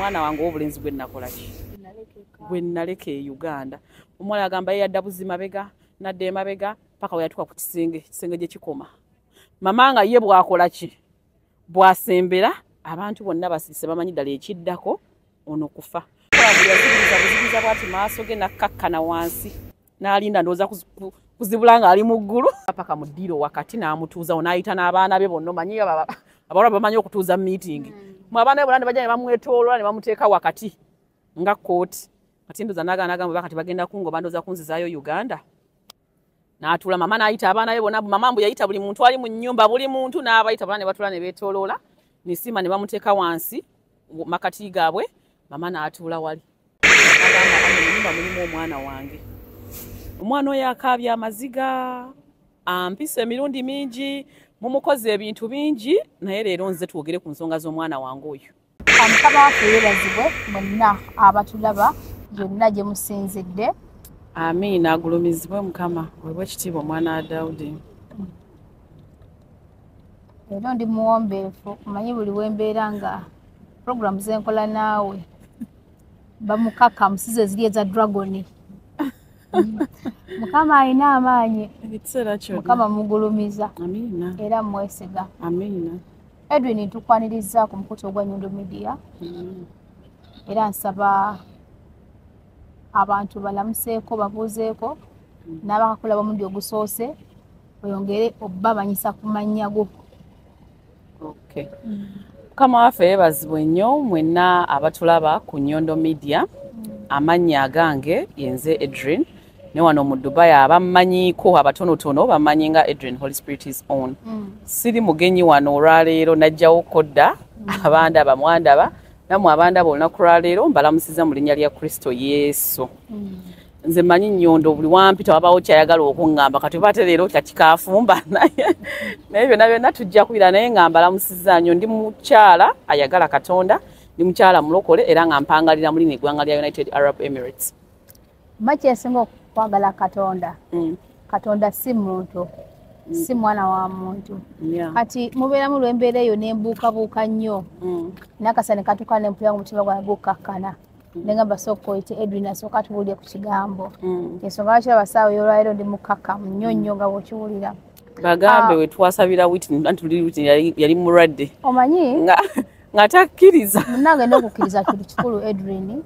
omwana wange obulenzi bwe nakola ki bwe naleka e Uganda omuwala agamba yadda buzimabega nadda emabega paka we yatuuka ku kisenge gye kikoma mama nga ye bwakola ki bwasembera abantu bonna basiise bamanyi ddala ekiddako ono kufa yazibiriza bwati maaso ge nakkakkana wansi n'alinda ndowooza kuzibula nga ali mu ggulu paka mu ddiiro wakati n'amutuuzawo n'ayita n'abaana be bonna omanyi abawala bamanyi okutuuza meeting mu abaana be bonna ne bajja ne bamwetooloola ne bamuteeka wakati nga kooti kati ndoza nagamba kati bagenda kungoba ndoza kunzizaayo Uganda n'atuula mama n'ayita abaana be bonna mama mbu yayita buli muntu ali mu nnyumba buli muntu n'abayita bonna ne batuula ne beetooloola nisima ne bamuteeka wansi makati gaabwe mama n'atuula wali agamba nnyumba mulimu omwana wange omwana oyo akaabya amaziga ampisa emirundi mingi mumukoze ebintu bingi naye leero nze twogere ku nsonga z'omwana wange oyo Mukama waffe yeebazibwe mwenna abatulaba gyonna gye musinzidde. Amiina, agulumizibwe Mukama weebwe ekitiibwa omwana wa Dawudi. Leero ndi muwombeefu omanyi buli wembeera nga programu zenkola naawe bamukaka musize ziri eza dragoni. Mukama alina amaanyi. Mukama mugulumiza. Amiina. Era mwesiga. Amiina. Edwin tukwaniriza ku mukutu ogwa Nyundo Media. Era nsaba abantu balamuseeko babuuzeeko n'abakakulaba omundi ogusoose oyongere obbamanyisa ku mannya go. Okay. Mukama waffe yeebazibwe nnyo mwenna abatulaba ku Nyundo Media. Amannya agange yenze Edrin. Ne wano mu Dubai abammanyiiko abatonotono bamanyi nga Edrin Holy Spirit is on. Siri mugenyi wano olwaleero najjawo kodda abandaba mwandaba namwe abandaba olunaku lwaleero mbalamusiza mu linnya lya Kristo Yesu. Nze manyi Nyondo buli wampita wabaawo kyayagala okuŋŋamba kati bate leero kyakikaafumba naye byonna byonna tujja kubira naye nga mbalamusiza nnyo ndi mukyala ayagala Katonda ndi mukyala mulokole era nga mpangalira mulini eggwanga lya United Arab Emirates. Maki esinga kwagala Katonda. Katonda si muntu. Si mwana wa muntu. Kati mubeera mu lwembeera eyo nembuukabuuka nnyo. Nakasane katuka ne mpulira omutima gwange gukakkana. Nengamba soko ite Edwin asooka tubuulire ku kigambo. Ensonga lwaki abasaawo y'olwaleero ndi mukakkamu nnyo nnyo nga bw'okiwulira. Bagambe we twasabira Whitney yali mulwadde. Omanyi? Nga takkiriza. Munnange n'okukkiriza kintu kikulu Edwin.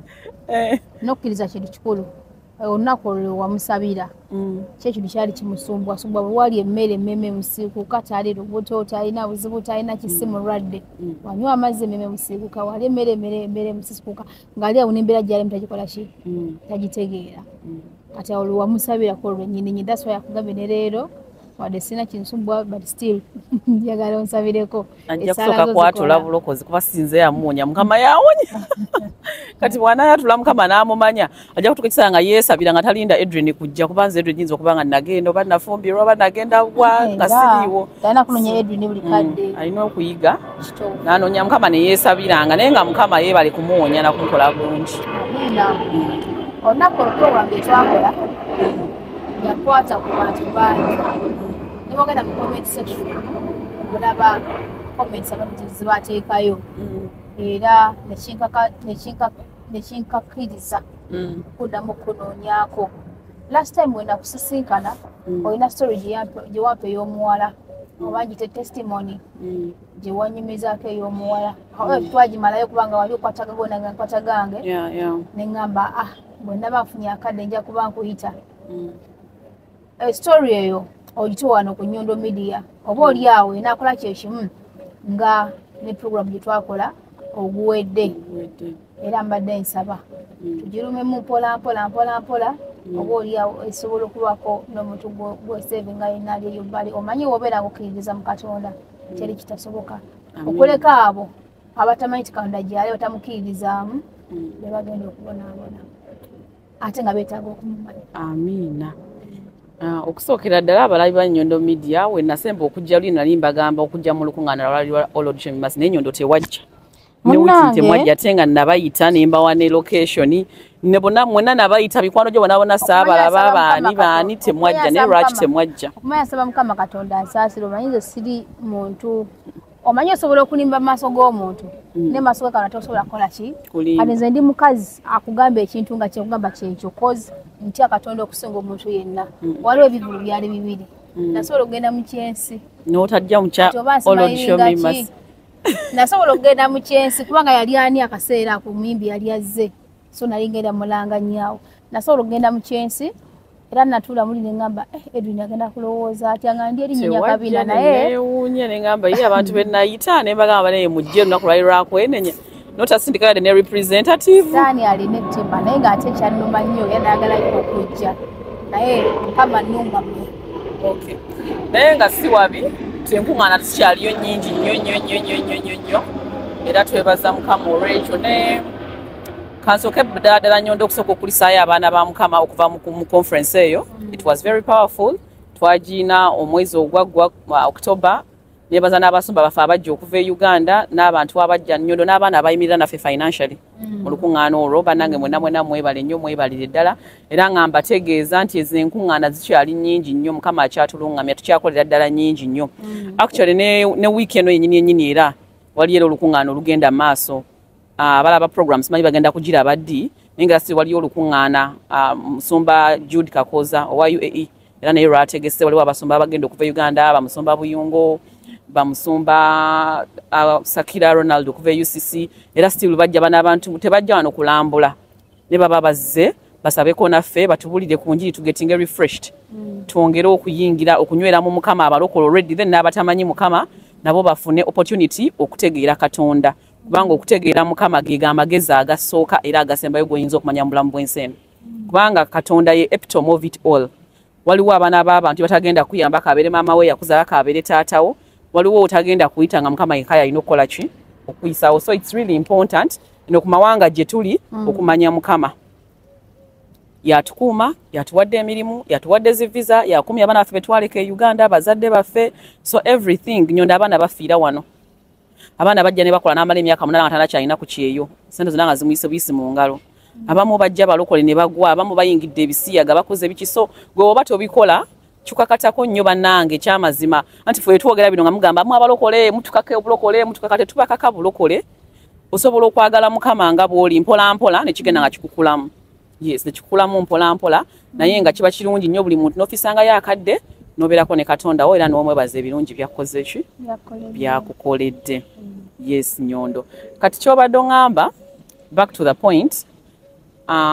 N'okukkiriza kintu kikulu. Olunaku olwo wamusabira kyekintu kyali kimusumbwasumbwa bwe wali emmere emmeme musiikuka tali lubuto talina buzibu talina kisi mulwadde wanywa amazzi emmeme musiikuka wali emmere musiikuka ng'ali awo n'embeera gyali mutagikola ki tagitegeera kati awo lwe wamusabirako olwennyini that's why yakugambye ne leero wadde sina kinsumbwa but still njagala onsabireko ajja kusooka kwatula bulokozi kuba sinze yamuwonya Mukama yawonya kati bwana yatula Mukama n'amumanya ajja kutuuka ekiseera nga yeesabira nga talinda Edwin kujja kuba nze Edwin yinza okuba nga nagenda oba nafumbirwa oba nagenda wa nga siriiwo talina kunonya Edwin buli kadde alina okuyiga n'anoonya Mukama ne yeesabiranga naye nga Mukama yeebale kumuwonya nakunkola bulungi. Olunaku olwo twakola yakwata ku bantu bangi nebogenda mu comment section olaba comments abantu zibateekayo era nekinkakiriza kuddamu kunoonyaako. Last time wenda kusisinkana olina story gye wampa ey'omuwala oba gite testimony gye wanyumizaako ey'omuwala twagimalayo kubanga wali okwatagagona nga nkwata gange neŋŋamba bwe ndaba nfunye akadde nja kuba nkuyita. Story eyo ogituwa wano ku Nyundo Media oba oli awo enaakola kyekimu nga ne program gye twakola oguwedde era mbadde nsaba tugirumemu mpola oba oli awo esobola okulwako n'omuntu gwesevinga yenaali eyo bbali omanyi wobeera nga okkiririza mu Katonda teri kitasoboka okuleka abo abatamanyi Katonda gyali batamukkiririzaamu be bagenda okubonaabona ate nga beetaaga okumumanya. Amiina. Okusookera ddala abalabi ba Nyundo Media we nasemba okujja luli nali mbagamba okujja mu lukuŋŋaana lwali lwa Olod Shemimasi naye Nyondo tewajja ne Whitney temwajja ate nga nabayita ne mbawa ne location ne bonna mwenna nabayita mikwano gyo bonaabona saabalaba baani temwajja ne lwaki temwajja. Okumanya saba Mukama Katonda ansaasira omanyi nze siri muntu omanyi osobola okulimba maaso g'omuntu ne maaso ge kana tosobola kukola ki kati nze ndi mukazi akugamba ekintu nga kyekugamba kyekyo kozi ntya Katonda okusinga omuntu yenna waliwo ebivulu byali bibiri nasobola okugenda mu kyensi n'otajja mu kya olodishomimas nasobola okugenda mu kyensi kubanga yali ani akaseera ku mimbi yali azze so nali ngenda mulanga nyaawo nasobola okugenda mu kyensi era natula muli nengamba Edwin agenda kulowooza atya nga ndi erinnya kabina naye ewunya nengamba ye abantu benayita ne bagamba naye mujje lunaku lwali lwakwenenya notasindikala ne representative sani alina ettimba naye ng'ate kyannuma nnyo yanagala okujja naye kama nnumba mme okay naye nga si wabi tenkuŋŋaana tukyaliyo nnyingi nnyo era twebaza Mukama olw'ekyo ne kansooke ddala Nyondo okusooka okulisaayo abaana ba Mukama okuva mu conference eyo it was very powerful twagiina omwezi ogwaggwa October nebaza n'abasumba baffe abajja okuva e Uganda n'abantu abajja Nyondo n'abaana abayimirira naffe financially mu lukuŋŋaana olwo bannange mwena mwebale nnyo mwebalire ddala era nga mbategeeza nti ezo enkuŋŋaana zikyali nnyingi nnyo Mukama akyatuluŋŋamya tukyakolera ddala nnyingi nnyo actually ne wiiki eno yennyini era wali era olukuŋŋaana olugenda mu maaso abalaba programs manyi bagenda kugira baddi nenga si waliyo olukuŋŋaana musumba Jude Kakoza owa UAE era naye lwategese waliwo abasumba abagenda okuva Uganda bamusumba Buyungo bamusumba Sakira Ronald okuva UCC era still bajja bana abantu tebajja wano kulambula ne baba bazze basabeko naffe batubulire ku njiri tugetinge refreshed tuongere okuyingira okunywera mu Mukama abalokolo already then n'abatamanyi Mukama nabo bafune opportunity okutegeera Katonda kubanga okutegeera Mukama ge amagezi agasooka era agasembayo goyinza okumanya mu bulamu bw'ensi eno kubanga Katonda ye epitome of it all waliwo abaana b'abantu batagenda kuyamba kabeere maama we yakuzaala kabeere taatawo waliwo otagenda kuyita nga Mukama yekka yalina okukola ki okuyisawo so it's really important ku mawanga gye tuli okumanya Mukama yatukuuma yatuwadde emirimu yatuwadde zivisa yakumya abaana baffe betwaleka e Uganda bazadde baffe so everything Nyondo abaana bafiira wano abaana bajja ne bakola n'amala emyaka 8 nga tanakyalina ku kyeyo sente zonna nga zimuyise buyisi mu ngalo abamu bajja balokole ne bagwa abamu bayingidde ebisiyaga bakoze biki so gwe oba tobikola kyukakatako nnyo bannange kyamazima anti ffe twogera bino nga mugamba mu abalokole mutukake obulokole mutukakate tubakaka bulokole osobola okwagala Mukama nga bw'oli mpola ne kigenda nga kikukulamu yes ne kikukulamu mpola naye nga kiba kirungi nnyo buli muntu n'ofisangayo akadde nobeerako ne Katonda wo era n'omwebaza ebirungi byakoze ki byakukoledde yes Nyondo kati kyobadde ngamba back to the point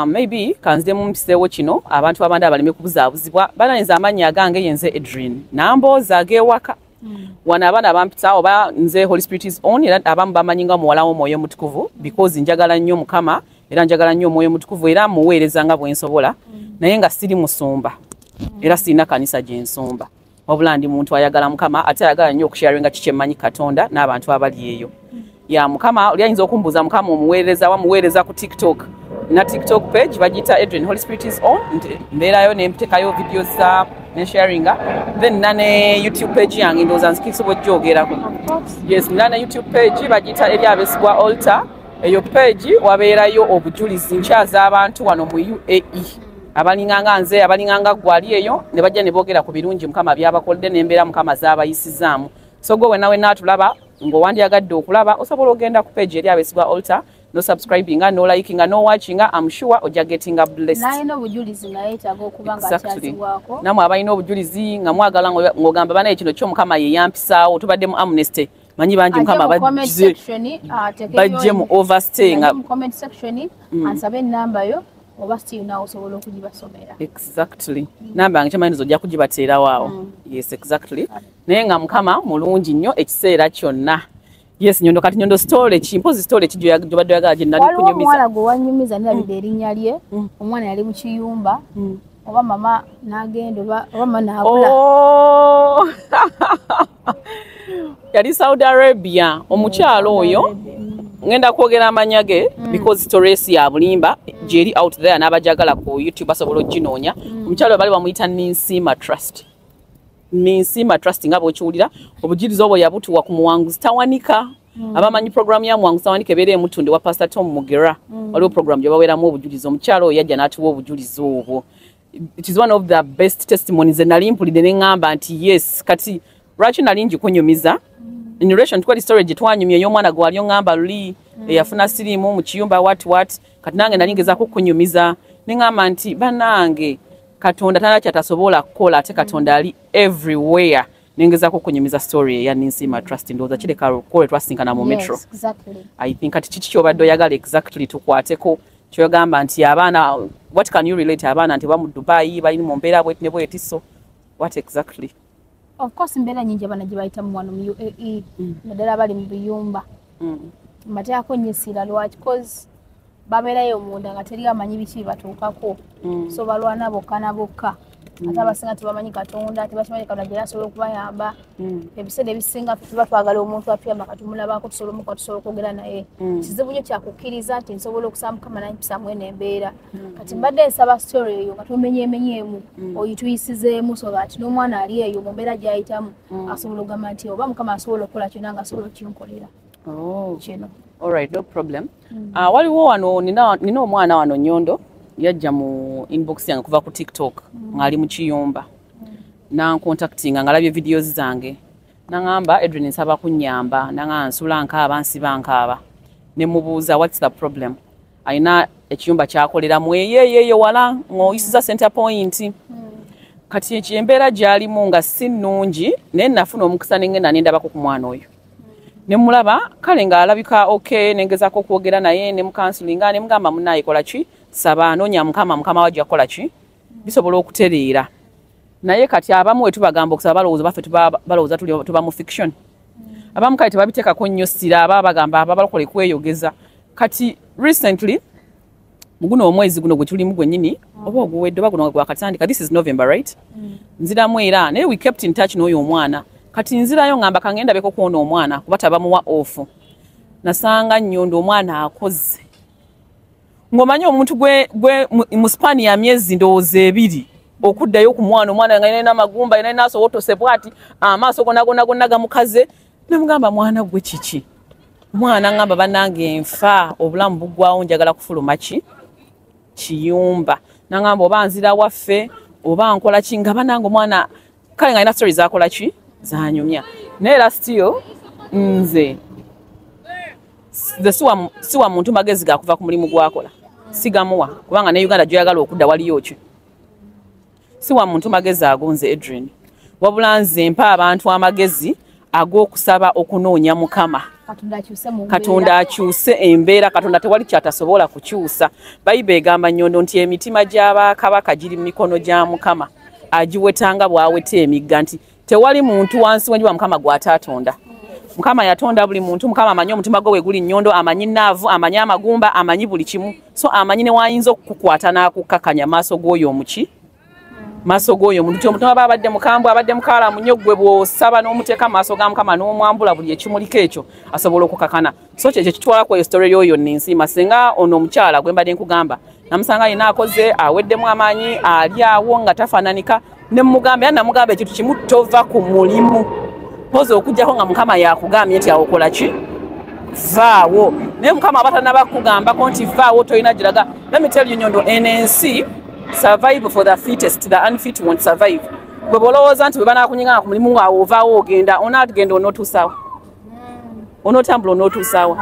maybe kanze mu mpiseewo kino abantu abandi abaleme kubuzaabuzibwa bananyiza amannya agange yenze Edrin nambooza ag'ewaka wana abaana abampita oba nze Holy Spirit is on era abamu bamanyinga muwala w'omwoyo mutukuvu because njagala nnyo Mukama era njagala nnyo omwoyo mutukuvu era muweereza nga bwe nsobola naye nga siri musumba era sirina kanisa gye nsumba wabula ndi muntu ayagala Mukama ate ayagala nnyo okusharinga kikyemanyi Katonda n'abantu abali eyo ya Mukama oli ayinza okumbuuza Mukama omuweereza wamuweereza ku TikTok na TikTok page bagita Edwin Holy Spirit is on mbeerayo nempitekayo videos za ne sharinga then nane YouTube page yange ndowooza nsikisobojjogerako yes nane YouTube page bagita Eryabesibwa Altar eyo page wabeerayo obujulizi nkyaza abantu wano mu UAE abalinganga nze abalinganga gwali eyo ne bajja ne boogera ku birungi Mukama byabakoledde n'embeera Mukama z'abayisizaamu so gwe nawe naatulaba ng'owandyagadde okulaba osobola ogenda ku page Eryabesibwa Altar no subscribing no liking no watching I'm sure oja getting a blessed naino obujulizi naye tago kubanga kyazibwako namwe abalina obujulizi nga mwagala ngogamba bana ekino kyo Mukama ye yampisaawo tubadde mu amnesty manyi banji Mukama bajje mu overstay nga comment section ansabe namba yo oba still nawo osobola okugibasomera exactly namba yange kyamanyi zojja kugibateera waawo yes exactly naye nga Mukama mulungi nnyo ekiseera kyonna yes Nyondo kati Nyondo story chimpozi story kijyo badde yagala gye nali kunyumiza omwana go wanyumiza nalide erinnya lye omwana yali mu kiyumba oba mama nagenda oba mama nabula yali Saudi Arabia omukyalo oyo ngenda kwogera amanyage because stories ya bulimba jeri out there n'abajagala ku YouTube asobola oginoonya omukyalo bali bamuyita Ninsima Trust Ninsima Trust ngabo okiwulira obujirizo obwo yabutuwa ku muwanguzi tawanika abamanyi program ya muwanguzi tawanika ebeere mutunde wa Pastor Tom Mugera waliwo program gye baweramu obujulizo omukyalo yajja n'atuwa obujulizo obwo it is one of the best testimonies nali mpulidde ne ngamba nti yes kati lwaki nali njikunyumiza in relation to story gye twanyumya ey'omwana gwe wali oŋŋamba luli eyafuna sirimu mu kiyumba what kati nange nali ngezaako okunyumiza ne ŋŋamba nti bannange Katonda tana kyatasobola kukola ate Katonda ali everywhere nengezaako okunyumiza story eya Ninsima Trust ndowooza kireka kole twasinkana mu metro. Exactly. I think kati kiki kyobadde oyagala exactly tukwateko kyogamba nti abaana what can you relate abaana nti bamu Dubai balina mu mbeera bweti ne bweti so what exactly? Of course mbeera nyingi abaana gye bayita mu wano mu UAE naddala bali mu biyumba mateako nyesira lwaki cause babeerayo munda nga teri amanyi biki batuukako so balwana bokka na bokka ate abasinga tebamanyi Katonda tebakimanyi Katonda gye asobola okubayamba ebiseera ebisinga tuba twagala omuntu apyama katumulabako tusobola omuka tusobola okwogera naye kizibu nnyo kyakukkiriza nti nsobola okusaba Mukama nanyipisamu eno embeera kati mbadde nsaba story eyo nga tumenyeemenyeemu oyituyisizeemu so that n'omwana ali eyo mu mbeera gy'ayitamu asobola okugamba nti oba Mukama asobola okukola kyonna nga asobola okinkolera kino. Alright, no problem. Waliwo wano nina omwana wano Nyondo yajja mu inbox yange kuva ku TikTok ngali mu kiyumba nancontactinga ngalabye videos zange nangamba Edwin nsaba kunnyamba nanga nsula nkaaba nsiba nkaaba ne mubuuza what's the problem aina ekiyumba kyakolera mu eyeyeyo wala ngoyisiza center point kati ekyembeera gyalimu nga si nnungi naye nafuna omukisa nengenda nendabako ku mwana oyo ne mulaba kale nga alabika okay nengezaako okwogera naye ne mukansulinga ne mugamba munaye kola ki saba noonya mukama wajja kola ki bisobola okutereera naye kati abamu we tubagamba okusaba balowooza baffe balowooza tuba mu fiction abamu kale tebabiteekako nnyo ssira aba bagamba ababalokole kweyogeza kati recently muguno omwezi guno gwe tulimu gwennyini oba oguwedde oba guno gwakatandika this is November right nziramu era naye we kept in touch n'oyo omwana kati nzirayo ngamba kangenda beko kuona omwana kuba tabamuwa ofu nasanga Nyondo omwana akoze ngomanyi omuntu gwe mu Spani ya myezi ndowooza 2 okuddayo ku omwana nga yalina amagumba yalina naaso wotose bwati amaaso gonna gamukaze namugamba mwana gwe kiki mwana ngamba bannange nfa obulamu buggwawo njagala kufuluma kiyumba nangamba oba nzira waffe oba nkola ki nga bannange omwana kale nga yalina stories akola ki zanyumya naye era still nze siwa muntu magezi gakuva ku mulimu gwakola sigamuwa kubanga ne Uganda gyoyagala okudda waliyo ki siwa muntu magezi agonze Edwin wabula nze mpa abantu amagezi ag'okusaba okunoonya Mukama Katonda akyuse embeera Katonda tewali kyatasobola kukyusa Bayibuli egamba Nyondo nti emitima gy'abakabaka giri mu mikono gya Mukama agiwetanga bw'aweta emigga nti tewali muntu wansi w'enjuba Mukama gw'atatonda Mukama yatonda buli muntu Mukama amanyi omutima gwe guli Nyondo amanyi naavu amanyi amagumba amanyi buli kimu so amanyi ne wayinza okukukwata n'akukakanya maaso g'oyo omuki maaso g'oyo omuntu omutima abadde mukambwe abadde mukaala munyo gwe bw'osaba n'omuteeka maaso ga Mukama n'omwambula buli ekimuliko ekyo asobola okukakana so kyekyo kitwalako eyo story y'oyo Ninsima singa ono omukyala gwe mbadde nkugamba namusanga alina akoze aweddemu amaanyi ali awo nga tafaananika ne mugamba era namugamba ekintu kimu tova ku mulimu poza okujjako nga Mukama yakugambye nti awokola ki vaawo naye Mukama abatana bakugambako nti vaawo tolina giraga let me tell you Nyondo NNC survive for the fittest the unfit won't survive bwe bolowooza nti bwe banaakunyiganga ku mulimu nga ovaawo ogenda onaatugenda onootuusaawo onootambula onootuusaawo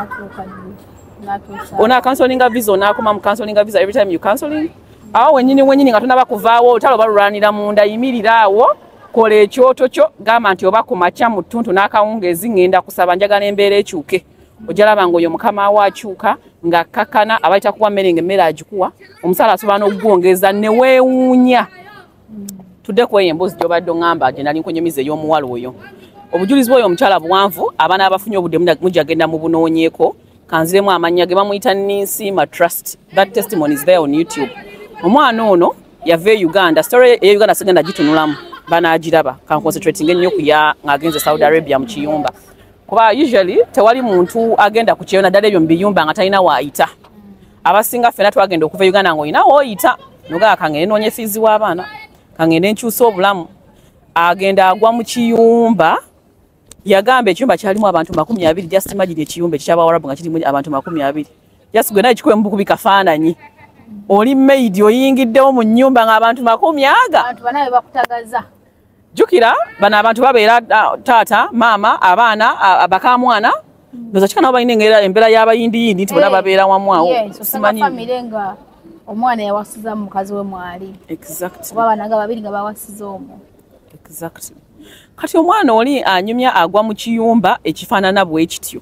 ona counselinga visa onaakoma mu counselinga visa every time you counseling awo wenyini nga tonaba kuvaawo olutalo balulwanira munda yimirira awo kola ekyoto kyo gamba nti oba ku makya mu ttuntu n'akawungeezi ngenda kusaba njagala embeera ekyuke ojalaba ng'oyo Mukama wakyuka nga kakana abayita kuwa mmere ng'emmere agikuwa omusala asobola n'okugwongeza ne weewuunya tudde ku eyo emboozi gy'obadde oŋŋamba gye nali nkunyumiza ey'omuwala oyo obujulizi bw'oyo omukyala buwanvu abaana abafunye obudde mujagenda mu bunoonyeeko kanziremu amannya ge bamuyita Ninsima Trust that testimony is there on YouTube omwana ono yava e Uganda story eya Uganda sigenda gitunulamu banagiraba kan concentrating ennyo ku ya ng'agenze Saudi Arabia mu kiyumba kuba usually tewali muntu agenda ku kyona ddala ebyo mu biyumba nga talina waayita abasinga ffena twagenda okuva e Uganda ng'olina wooyita nogaa kangende noonye fiizi w'abaana kangende nkyusa obulamu agenda agwa mu kiyumba yagamba ekiyumba kyalimu abantu 20 just imagine ekiyumba eky'Abawarabu nga kirimu abantu 20 just gwe naye kikuwe mu bukubi kafaananyi oli maid oyingiddewo mu nnyumba ng'abantu 10 abantu banawe bakutagaza jukira bano abantu babeera taata maama abaana abakamwana ndoza kika nabo balina embeera y'abayindiyindi nti bona babeera wamu awo simanyi nga omwana yawasiza mukazi we mwali oba abaana babiri nga bawasiza omwo kati omwana oli anyumya agwa mu kiyumba ekifaanana bwe kityo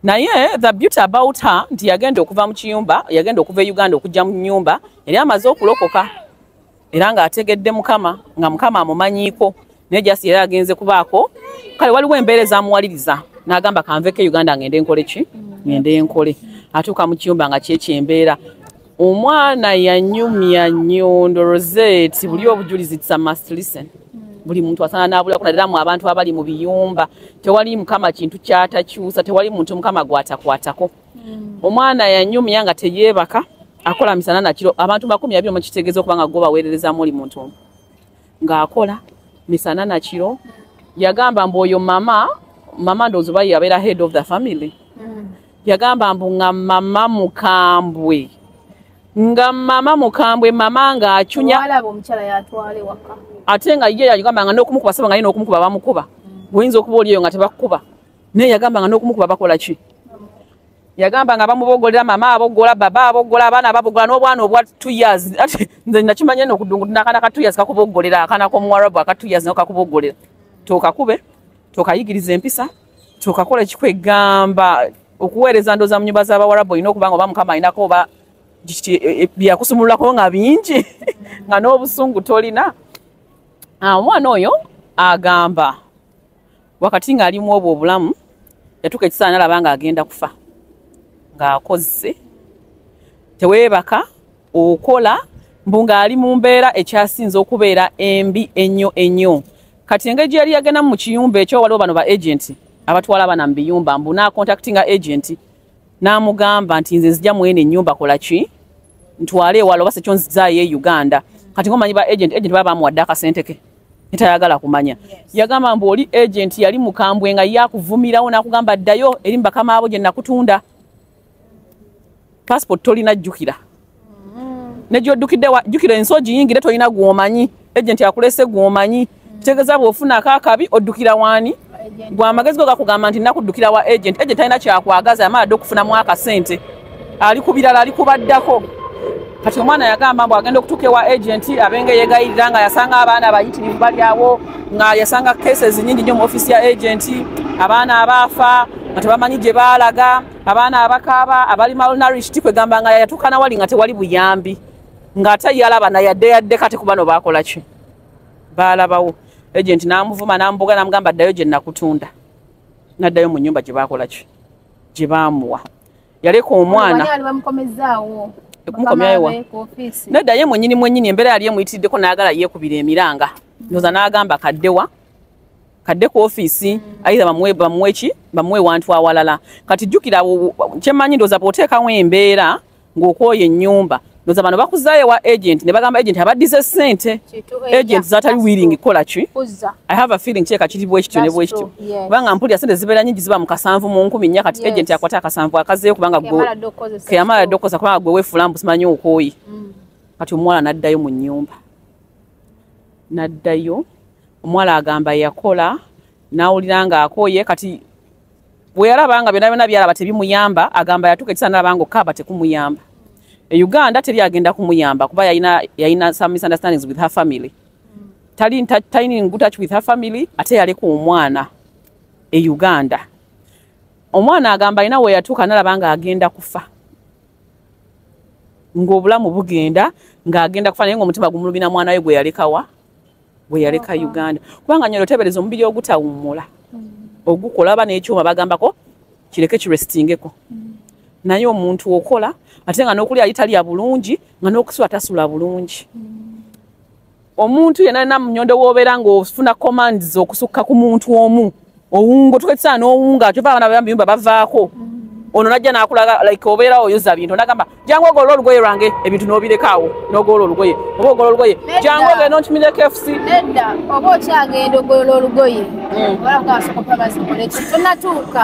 naye the beauty about her nti yagenda okuva mu kiyumba yagenda okuva e Uganda okujja mu nyumba yali amaze okulokoka era ng'ategedde mukama nga mukama amumanyiiko naye jasi yali agenze kubaako kale waliwo embeera ezamuwaliriza n'agamba kanveko Uganda ngende nkole ki ngende nkole atuuka mu kiyumba nga kyekyembeera omwana yanyumya nnyondo Rosette buli obujulizi tsa must listen buli muntu asana nabulako naddala mu abantu abali mu biyumba tewali mukama kintu kyatakyusa tewali muntu mukama gwatakwatako omwana yanyumya nga teyeebaka akola misana na kiro abantu 200 mu kitegezo kubanga go baweerereza muri muntu ngaakola misana na kiro yagamba mboyo mama ndozo bayi abeera head of the family yagamba mbu nga mama mukambwe mama nga achunya wala omukyala yatwale waka ate nga ye yagamba nga n'okumukuba saba nga yina okumukuba bamukuba buyinza okuba oliyo nga tebakukuba naye yagamba nga n'okumukuba bakola ki yagamba nga bamubogolera mama abogola baba abogola abaana babogola n'obwana obwa 2 years ate nze nakimanya n'okudunguduna akana ka 2 years kakubogolera akana k'omuwarabu aka 2 years nako kakubogolera tookakube tookayigiriza empisa tookakola ekikwegamba okuweereza ndoza mu nyumba z'abawarabu olina okuba nga oba mukama alinako oba byakusumululako nga bingi nga n'obusungu tolina omwana oyo agamba wakati ng'alimu obwo obulamu yatuuka ekisaana alaba nga agenda kufa ng'akoze teweebaka okola mbu ng'ali mu mbeera ekyasinze okubeera embi ennyo kati engeri gye yali yagenda mu kiyumba ekyo waliwo bano ba agenti abatwala abana mu biyumba mbu n'akontaktinga agenti n'amugamba nti nze nzija mwene ennyumba kola ki ntwale ewala oba sekyo nzizaayo e Uganda kati ngomanyi ba agenti baba bamuwadde akasente ke netayagala kumanya yagamba mbu oli agenti yali mukambwe nga yakuvumirawo n'akugamba ddayo eri mu bakama abo gye nakutunda passport tolina jjukira nejjoddukidde jjukira ensogi yingire tolina gw'omanyi agenti akulese gw'omanyi kitegeeza bw'ofuna akaakabi oddukira waani gw'amagezi go gakugamba nti nakuddukira wa agenti alina kyakwagaza yamala dde okufunamu akasente ali ku birala ali kubaddako kati omwana yagamba mbu agenda okutuuka ewa agenti abenge yeegayirira nga yasanga abaana abayitirivu bali awo nga yasanga cases nnyingi nnyo mu ofiisi ya agenti abaana abaafa nga tebamanyi gye baalaga abaana abakaaba abali malnourished kwegamba nga yatuuka nawali nga tewali buyambi ng'ate yalaba na yadde kati ku bano baakola ki baalabawo agenti n'amuvuma n'amubuga n'amugamba ddayo gye nakutunda n'addayo mu nnyumba gye baakola ki gye baamuwa yaleka omwana kumukomyayowa nedda ye mwennyini embeera yali emuyitiriddeko n'ayagala yeekubira emiranga ndoza n'agamba kadde ku ofiisi ayiza bamuwe wantu awalala kati jjukira kyemmanyi ndoza bw'oteekawo embeera ng'okwoya ennyumba ndoza bano bakuzaayo wa agent ne bagamba agent abaddize ssente agent zatali willing kola ki I have a feeling kyeka kiri bwekityo ne bwekityo kubanga mpulira ssente zibeera nyingi ziba mu 7 mu 10 kati agent akwata akasanvu akazeeyo kubanga keyamala ddokoza kubanga gwe weefulambu simanyi okwoyi kati omuwala n'addayo mu nnyumba n'addayo omuwala agamba yakola n'awulira nga akooye kati bwe yalaba nga byonna byalaba tebimuyamba agamba yatuuka ekisaana alaba nga okaaba tekumuyamba Uganda teri agenda kumuyamba kuba yayina some misunderstandings with her family talina in good touch with her family ate yaleka omwana e Uganda omwana agamba alina we yatuuka n'alaba nga agenda kufa ng'obulamu bugenda ng'agenda kufa naye ng'omutima gumulubina mwana we gwe yaleka Uganda kubanga nyo otebereza omubiri ogutawummula ogukola aba n'ekyuma bagambako kireke kirestingeko naye omuntu okola ate nga n'okulya alitalya bulungi nga n'okusula tasula bulungi omuntu yenna alina mu nnyondo w'obeera ng'ofuna commands okusukka ku muntu omu owunga tuketsa n'owunga kyova abaana b'ebiyumba bavaako ono najja n'akulaga like obeera oyoza bintu nagamba jangu ogolola olugoye lwange ebintu n'obirekaawo n'ogolola olugoye oba ogolola olugoye jangu ogenda onkimireko KFC nedda oba okyagenda ogolola olugoye oba kasoko pamazikole tonatuuka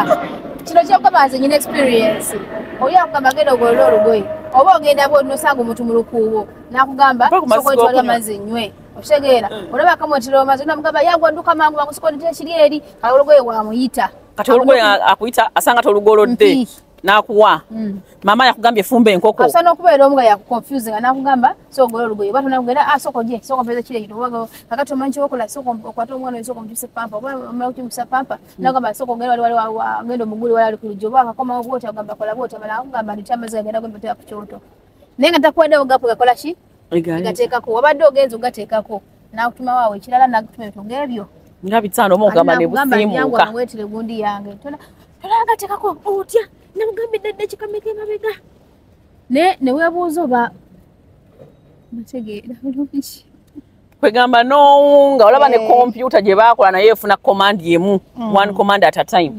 kino kyokubaza nyina experience oli akugamba genda ogolola olugoye oba ogenda bwonna osanga omuntu mu lukuubo n'akugamba sokoetwala amazzi nnywe Oshegera olaba kamotiro mazina mugaba yagwa nduka mangu bakusikonde kiri eri kalugwe wa muyita kati olugwe akuyita asanga tolugolodde nakuwa mama yakugambye fumbe enkoko asana okubeera omuga ya confusing anakugamba so golo olugwe bato nakugenda asoko je soko peza kire kito wago kakati omanchi okola soko okwato omwana soko mtuse pampa oba mtuse pampa nakugamba soko ngero wali ngendo muguli wali kulijoba akakoma obota agamba kola bota bala akugamba ndichamaza agenda kwembetea kuchoto nenga takwenda ogapo gakola shi gateekako wabadde ogenza ogateekako nakutuma waawe ekirala nakutuma ebitunga ebyo nga bitano omugamba ne busimuka wetire gundi yange gateekako otya namugambe dadde kikameke mabega ne webuuza oba bategeera bulungi kwegamba nowunga olaba ne computer gye bakola naye efuna command yemu one command at a time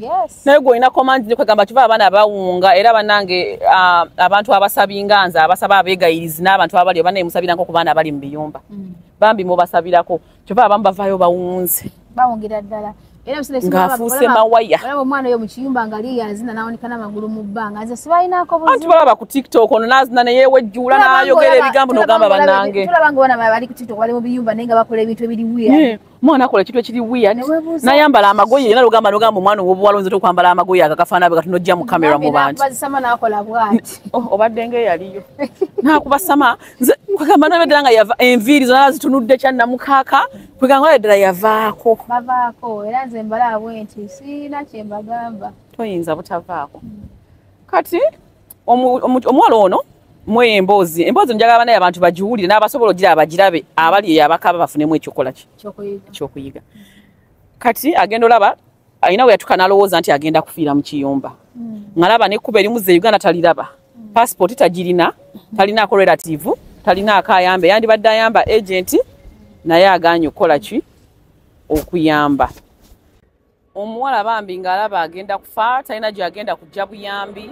naye gwe olina command ne kwegamba kiva abaana bawunga era banange abantu abasabinga nze abasaba abeegayirizi n'abantu abali banaye musabira nko ku baana abali mu biyumba bambi mubasabirako kiva abamu bavaayo bawunze bawungira ddala era ng'afuuse mawaya olaba omwana oyo mu kiyumba nga ali yazina n'awonika n'amagulu mu bbanga nze sibalinaako buzibu anti balaba ku tiktok ono n'azina ne yeewejjuula n'ayogera ebigambo n'ogamba bannange tulaba ng'abaana bali ku tiktok bali mu biyumba naye nga bakola ebintu ebiri weird omwana akola ekintu ekiri weird n'ayambala amagoye era n'ogamba omwana ow'obuwala oyinza okwambala amagoye agakafaana bwe katunojja mu kamera mu bantu bazisama n'akola bw'ati obadde ng'eyaliyo n'akubasama nze kwegamba n'obeddera nga yava enviiri zonna zitunudde kyannamukaaka kwegamba obeddera yavaako bavaako era nze mbala bwe nti siina kye mbagamba toyinza butavaako kati omuwala ono mwe emboozi njagala banaye abantu bagiwulire n'abasobola ogira abagirabe abali eyo abakaba bafunemu ekyokola kyokuyiga kati agenda olaba alina we yatuka n'alowooza nti agenda kufiira mu kiyumba ng'alaba n'ekkuba erimuze Uganda taliraba passport tagirina talinaako relative talinaako ayamba yandibadde ayamba agent naye agaanye okukola ki okuyamba omuwala bambi ng'alaba agenda kufa talina gy'agenda kujja buyambi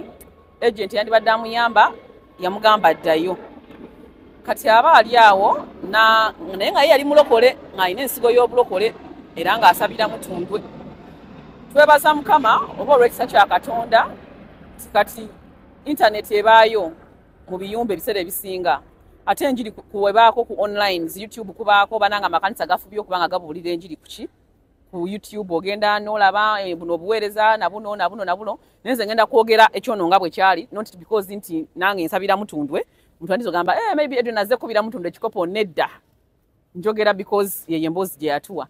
agent yandibadde amuyamba yamugamba ddayo kati aba ali awo naye nga ye yali mulokole ng'alina ensigo y'obulokole era ng'asabira mutundwe twebaza mukama oba olw'ekisa kya Katonda kati internet ebaayo mu biyumba ebiseera ebisinga ate enjiri kuwebaako ku online YouTube kubaako bananga amakanisa gafubye okubanga gabuulira enjiri kuki ku YouTube ogenda n'olaba buno obuweereza nabuno nenze ngenda kwogera ekyono nga bwe kyali not because nti nange nsabira mutundwe muntu andizo gamba maybe Edwin azze kubira mutundwe ekikopo nedda njogera because yeye emboozi gye yatuwa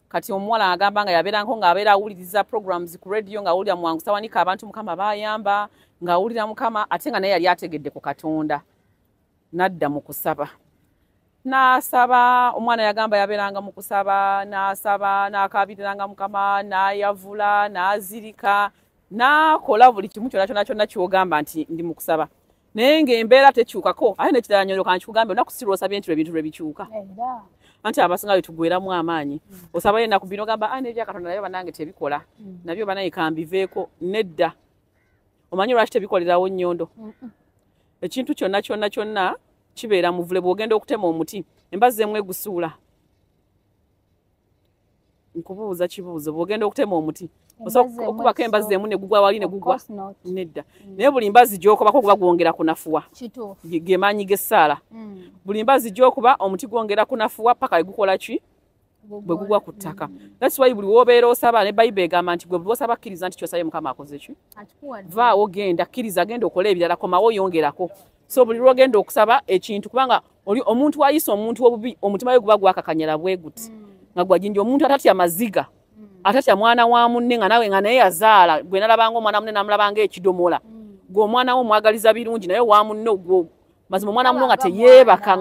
kati omuwala agamba nga yabeera nko ng'abeera awuliriza programs ku radio nga awulira mwangu sawanika abantu mukama bayamba nga awulira mukama ate nga naye yali ategedde ku Katonda nadda mu kusaba n'asaba omwana yagamba yabeeranga mu kusaba n'asaba n'akabiriranga mukama n'ayavula n'azirika n'akola buli kimu kyonna ky'ogamba nti ndi mu kusaba naye ng'embeera tekyukako ate nekirala nyoloka nkikugambe onaku sirwa osabye nti ebintu lwe bikyuka anti abasinga bwe tugweramu amaanyi osaba yennaku bino ogamba nebya Katonda nabyo banange tebikola nabyo banaye kambiveeko nedda omanyi lwaki tebikolerawo nnyondo ekintu kyonna kibeera muvule bw'ogenda okutema omuti embazzi emu egusuula nkubuuza kibuuzo bw'ogenda okutema omuti okubako embazzi emu ne gugwa wali ne gugwa nedda naye buli mbazzi gy'okubako kuba gwongera kunafuwa ge maanyi g'essaala buli mbazzi gy'okuba omuti gwongera kunafuwa paka egukola ki bwe gugwa ku ttaka that's why buli w'obeera osaba ne Bayibuli egamba nti gwe buli osaba kkiriza nti kyosabye Mukama akoze ki vaawo genda kkiriza genda okola ebirala komawo oyongerako so buli lw'ogenda okusaba ekintu kubanga oli omuntu ayisa omuntu obubi omutima we guba gwakakanyala bwe guti nga gwajinja omuntu atatya maziga atatya mwana wa munne nga nawe nga naye yazaala gwe nalabanga omwana munne namulabanga ekidomola gwe omwana wo mwagaliza birungi naye wa munne ogwo mazima omwana munne nga teyeebaka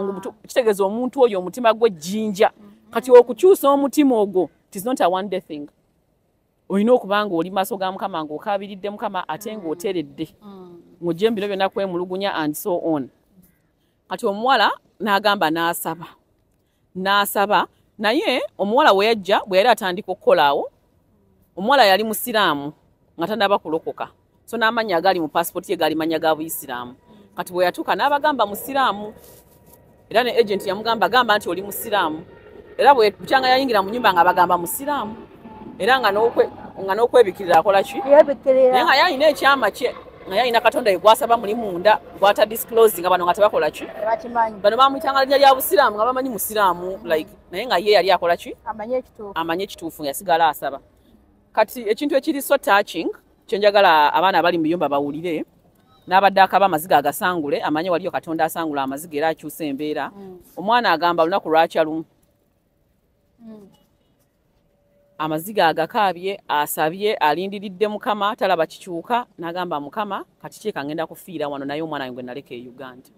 kitegeeza omuntu oyo omutima gwe jjinja kati okukyusa omutima ogwo it is not a one day thing olina okubanga oli maaso ga Mukama ng'okabiridde Mukama ate ng'oteredde ng'ojje mbino byonna kwemulugunya and so on kati omuwala n'agamba n'asaba naye omuwala we yajja bwe yali atandika okukolaawo omuwala yali musiraamu nga tannaba kulokoka so n'amanya agali mu passport ye gali manya ga Buyisiraamu kati bwe yatuuka n'abagamba musiraamu era ne agent yamugamba gamba nti oli musiraamu era bwe bukyanga yayingira mu nyumba nga bagamba musiraamu era nga n'okwebikirira akola ki naye nga yalina ekyama kye naye alina katonda egwasaba muli munda gwata disclosing bano nga tebakola ki bano bamuyitanga linnya lya busiraamu nga bamanyi musiraamu like naye nga ye yali akola ki amanye ekituufu nga yasigala asaba kati ekintu ekiri so touching kyenjagala abaana abali mu biyumba bawulire n'abadde akaba amaziga agasangule amanye waliyo katonda asangula amaziga era akyusa embeera omwana agamba lunaku lwakya lumu amaziga agakaabye asabye alindiridde mukama talaba kikyuka n'agamba mukama kati kyeka ngenda kufiira wano naye omwana wange gwe naleka e Uganda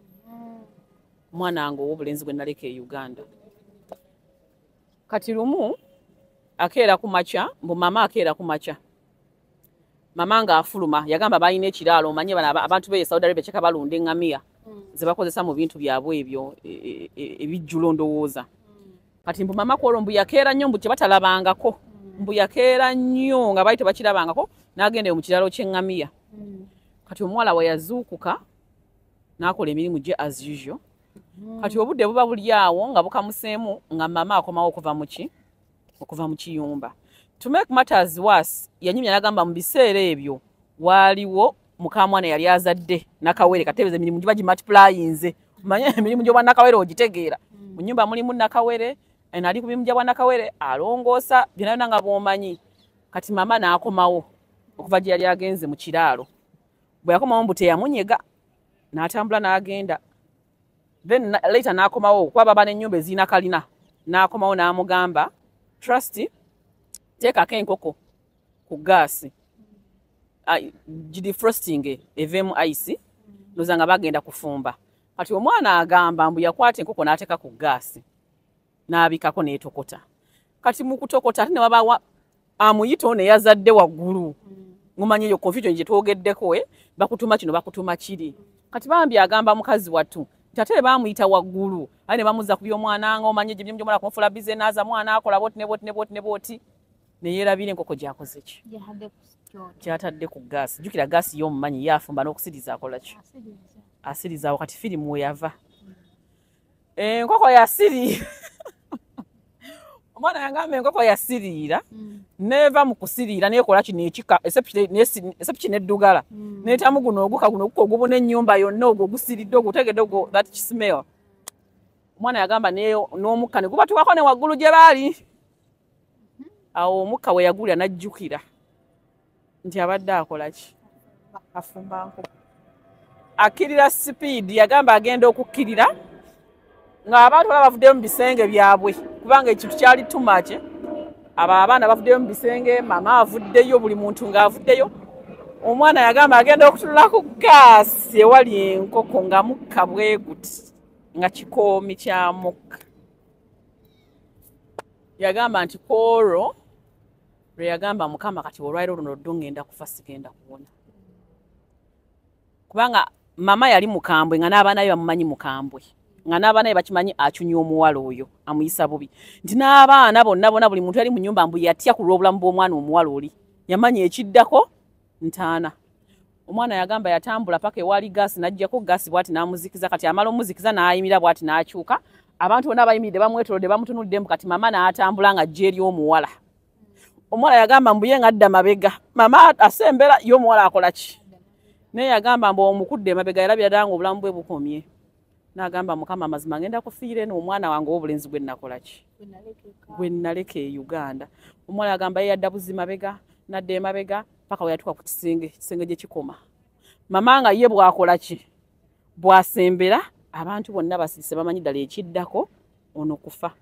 omwana wange ow'obulenzi gwe naleka e Uganda kati lumu akeera ku makya mbu mama akeera ku makya mama nga afuluma yagamba balina ekiraalo omanye bano abantu b'e Saudi Arabia kyeka balunda eŋŋamiya ze bakozesa mu bintu byabwe ebyo ebijjulo ndowooza kati mbu mama kwolwo mbu yakeera nnyo mbu kyebatalabangako mbu yakeera nnyo nga bali tebakirabangako n'agenda mu kiraalo ky'eŋŋamiya kati omuwala we yazuukuka n'akola emirimu gye as usual kati obudde buba buli awo nga bukamuseemu nga mama akomawo okuva mu kiyumba to make matters worse yanyumya n'agamba mu biseera ebyo waaliwo mukamwana yali azadde nakawere katebeza emirimu giba gimultiplyinze omanye emirimu gy'obwa nakawere ogitegeera mu nnyumba mulimu nakawere ali ku mirimu gy'obwa nakawere alongoosa byonna byonna nga bw'omanyi kati mama n'akomawo okuva gye yali agenze mu kiraalo bwe yakomawo mbu teyamunyega n'atambula n'agenda then later n'akomawo kuba baba n'ennyumba ezirina kalina n'akomawo n'amugamba trust teekako enkoko ku gaasi gidefrosting eveemu ice noza nga bagenda kufumba kati omwana agamba mbu yakwata enkoko n'ateeka ku gaasi n'abikako n'etokota kati mu kutokota ate ne waba amuyita ono eyazadde waggulu ngumanye eyo confusion gye twogeddeko bakutuma kino bakutuma kiri kati bambi agamba mukazi wattu nti ate bamuyita waggulu aye ne bamuzza ku by'omwana nga omanye gye byomwana kumufula bize naaza mwana akola boti ne boti ne yeerabira enkoko gyakoze ki kyatadde ku gaasi jjukira gaasi y'omumanyi yaafumba n'okusiriza akola ki asiriza wakati firimu we yava enkoko yasiriira omwana yangamba enkoko yasiriira neeva mu kusiriira neekola kino ekika esepiki neddugala neetamu guno oguka ogubuna ennyumba yonna ogwo ogusiridde ogutegedde ogwo that smell omwana yagamba n'omukka ne gubatuwako ne waggulu gye baali awo omukka we yagulira n'ajjukira nti abadde akola ki afumba nkoko akkirira sipiidi yagamba agenda okukkirira ng'abantu baba bavuddeyo mu bisenge byabwe kubanga ekintu kyali tumaki abo abaana bavuddeyo mu bisenge mama avuddeyo buli muntu ng'avuddeyo omwana yagamba agenda okutulula ku gaasi ewali enkoko nga mukka bwe guti nga kikoomi kya mukka yagamba nti kwolwo lwe yagamba mukama kati olwaliro luno ddo ngenda kufa sigenda kuwona kubanga mama yali mukambwe nga n'abaana be bamumanyi mukambwe nga n'abaana be bakimanyi acunya omuwala oyo amuyisa bubi nti n'abaana bonna buli muntu yali mu nnyumba mbu yatya ku lw'obulamu bw'omwana omuwala oli yamanya ekiddako ntaana omwana yagamba yatambula paka ewali gaasi n'ajjako gaasi bw'ati n'amuzikiza kati amala omuzikiza n'ayimira bw'ati n'akyuka abantu bonna abayimiridde bamwetolodde bamutunudde mbu kati mama n'atambula nga ajja eri omuwala omuwala yagamba mbu ye ng'adda mabega mama asembera ye omuwala akola ki naye yagamba mbu omukudde mabega era byadala nga obulamu bwe bukomye n'agamba mukama amazima ngenda kufiira eno omwana wange ow'obulenzi gwe nakola ki gwe naleka e Uganda omuwala yagamba ye yadda buzi mabega nadda emabega paka we yatuuka ku kisenge gye kikoma mama nga ye bw'akola ki bw'asembera abantu bonna basirise bamanyi ddala ekiddako ono kufa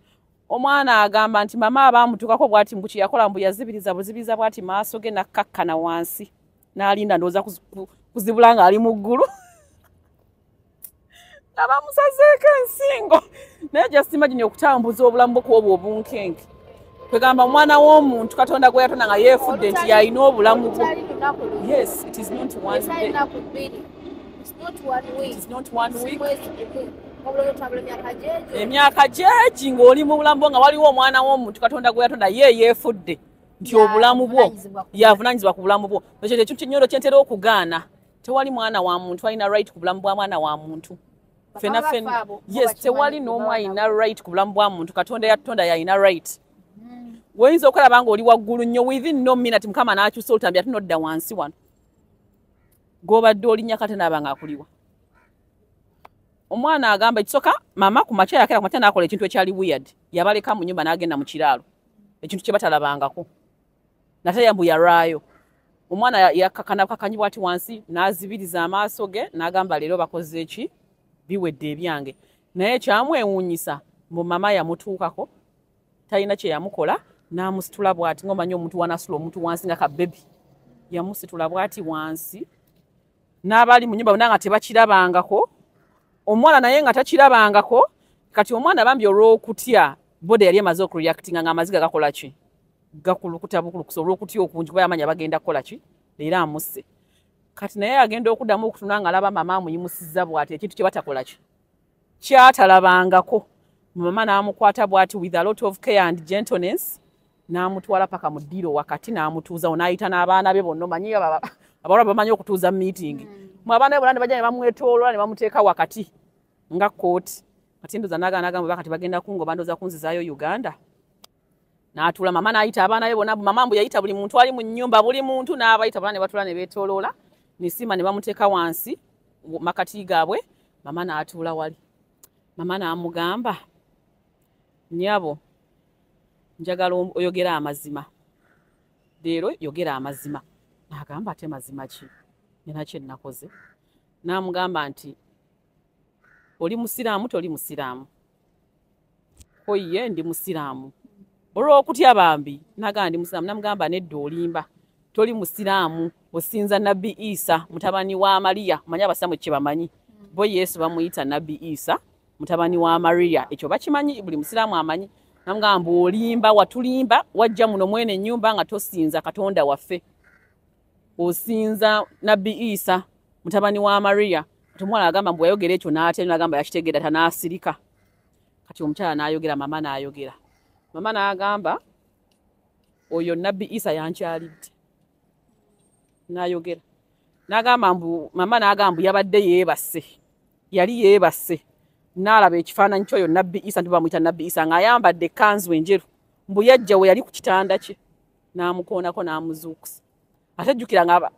omwana agamba nti mama abaamutuukako bw'ati mbu kyeyakola mbu yazibiriza buzibiriza bw'ati maaso ge nakkakkana wansi n'alinda ndowooza kuzibula ng'ali mu ggulu abamusazeeko ensingo naye just imagine okutambuza obulamu bwe kuobwo obunkenke kwegamba omwana w'omuntu katonda gwe yatonda nga yeefudde nti yalina obulamu bwe yes it is not one day it is not one week emyaka gyegi ng'oli mu bulamu bwo nga waliwo omwana w'omuntu katonda gwe yatonda ye yeefudde nti obulamu bwo yavunaanyizibwa ku bulamu bwo ekyo ekintu kinnyondo kyentera okugaana tewali mwana wa muntu alina right ku bulamu bwa mwana wa muntu fena yes tewali n'omu alina right ku bulamu bwa muntu katonda yatonda yalina right woyinza okulaba nga oli waggulu nnyo within no minute mukama n'akyusa olutambi ate nodda wansi wano gobadde olinya kate nabanga akuliwa omwana agamba kisoka mama ku makya yakera kumata nakola ekintu ekyali weird yabaleka mu nyumba n'agenda mu kiraalo ekintu kye batalabangako nate yambu yaraayo omwana yakakana kakanyibwa ati wansi n'azibiriza amaaso ge n'agamba leero bakoze eki biwedde ebyange naye kyamwewuunyisa mu mama yamutuukako talina kye yamukola n'amusitula bw'ati ng'omanyi omuntu wanasula omuntu wansi nga kabebi yamusitula bw'ati wansi n'abali mu nyumba bonna nga tebakirabangako omwana naye nga takirabangako kati omwana bambi olw'okutya bode yali emaze okureactinga nga amaziga gakola ki gakulukuta bukulukusa olw'okutya okungi kuba yamanya bagenda kukola ki leero amusse kati naye agenda okuddamu okutuna nga alaba mama amuyimusizza bw'ati ekintu kye batakola ki kyatalabangako mama n'amukwata bw'ati with a lot of care and gentleness n'amutwala paka mu ddiro wakati n'amutuuzawo n'ayita n'abaana be bonna omanyi abawala bamanyi okutuuza meeting mu abaana be bonna ne bajja ne bamwetooloola ne bamuteeka wakati nga kooti kati ndoza n'agamba kati bagenda kungoba ndoza kunzizaayo Uganda n'atuula mama n'ayita abaana be bonna mama mbu yayita buli muntu ali mu nnyumba buli muntu n'abayita bonna ne batuula ne beetooloola ne bamuteeka wansi makati gaabwe mama n'atuula wali mama n'amugamba nnyabo njagala oyogera amazima leero yogera amazima n'agamba ate mazima ki nina kye nakoze n'amugamba nti oli musiraamu toli musiraamu oye ndi musiraamu olw'okutya bambi naga ndi musiraamu namugamba nedda olimba toli musiraamu osinza nabbi Isa mutabani wa Maria manya abasamu kye bamanyi bo Yesu bamuyita nabbi Isa mutabani wa Maria ekyo bakimanyi buli musiraamu amanyi namugamba olimba watulimba wajja muno mwene ennyumba nga tosinza Katonda waffe osinza nabbi Isa mutabani wa Maria omwana agamba mbu wayogera ekyo n'ate n'agamba yakitegeera tanaasirika kati omukyala n'ayogera mama n'agamba oyo nabbi Isa yankyalidde n'ayogera n'agamba mbu mama n'agamba yabadde yali yeebase n'alaba ekifaananyi ky'oyo nabbi Isa nti bamuyita nabbi Isa ng'ayambadde ekkanzu enjeru mbu yajja we yali ku kitanda kye n'amukoonako n'amuzuukusa ate jjukira nga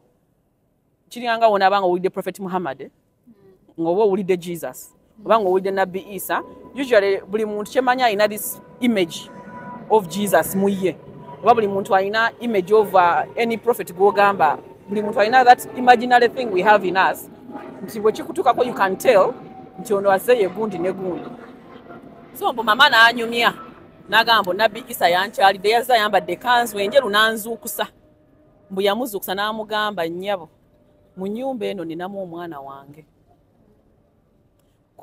kiringa wona abanga owulidde Prophet Muhammad ng'oba owulidde Jesus oba ng'owulidde nabbi Isa usually buli muntu kyemanya alina this image of Jesus mu ye oba buli muntu alina image of any prophet gw'ogamba buli muntu alina that imaginary thing we have in us nti bwe kikutuukako you can tell nti ono azeye gundi ne gundi so mbu mama n'anyumya n'agamba nabbi Isa yankyalidde yazze ayambadde kanzu enjeru n'anzuukusa mbu yamuzuukusa n'amugamba nnyabo mu nnyumba eno ninamu omwana wange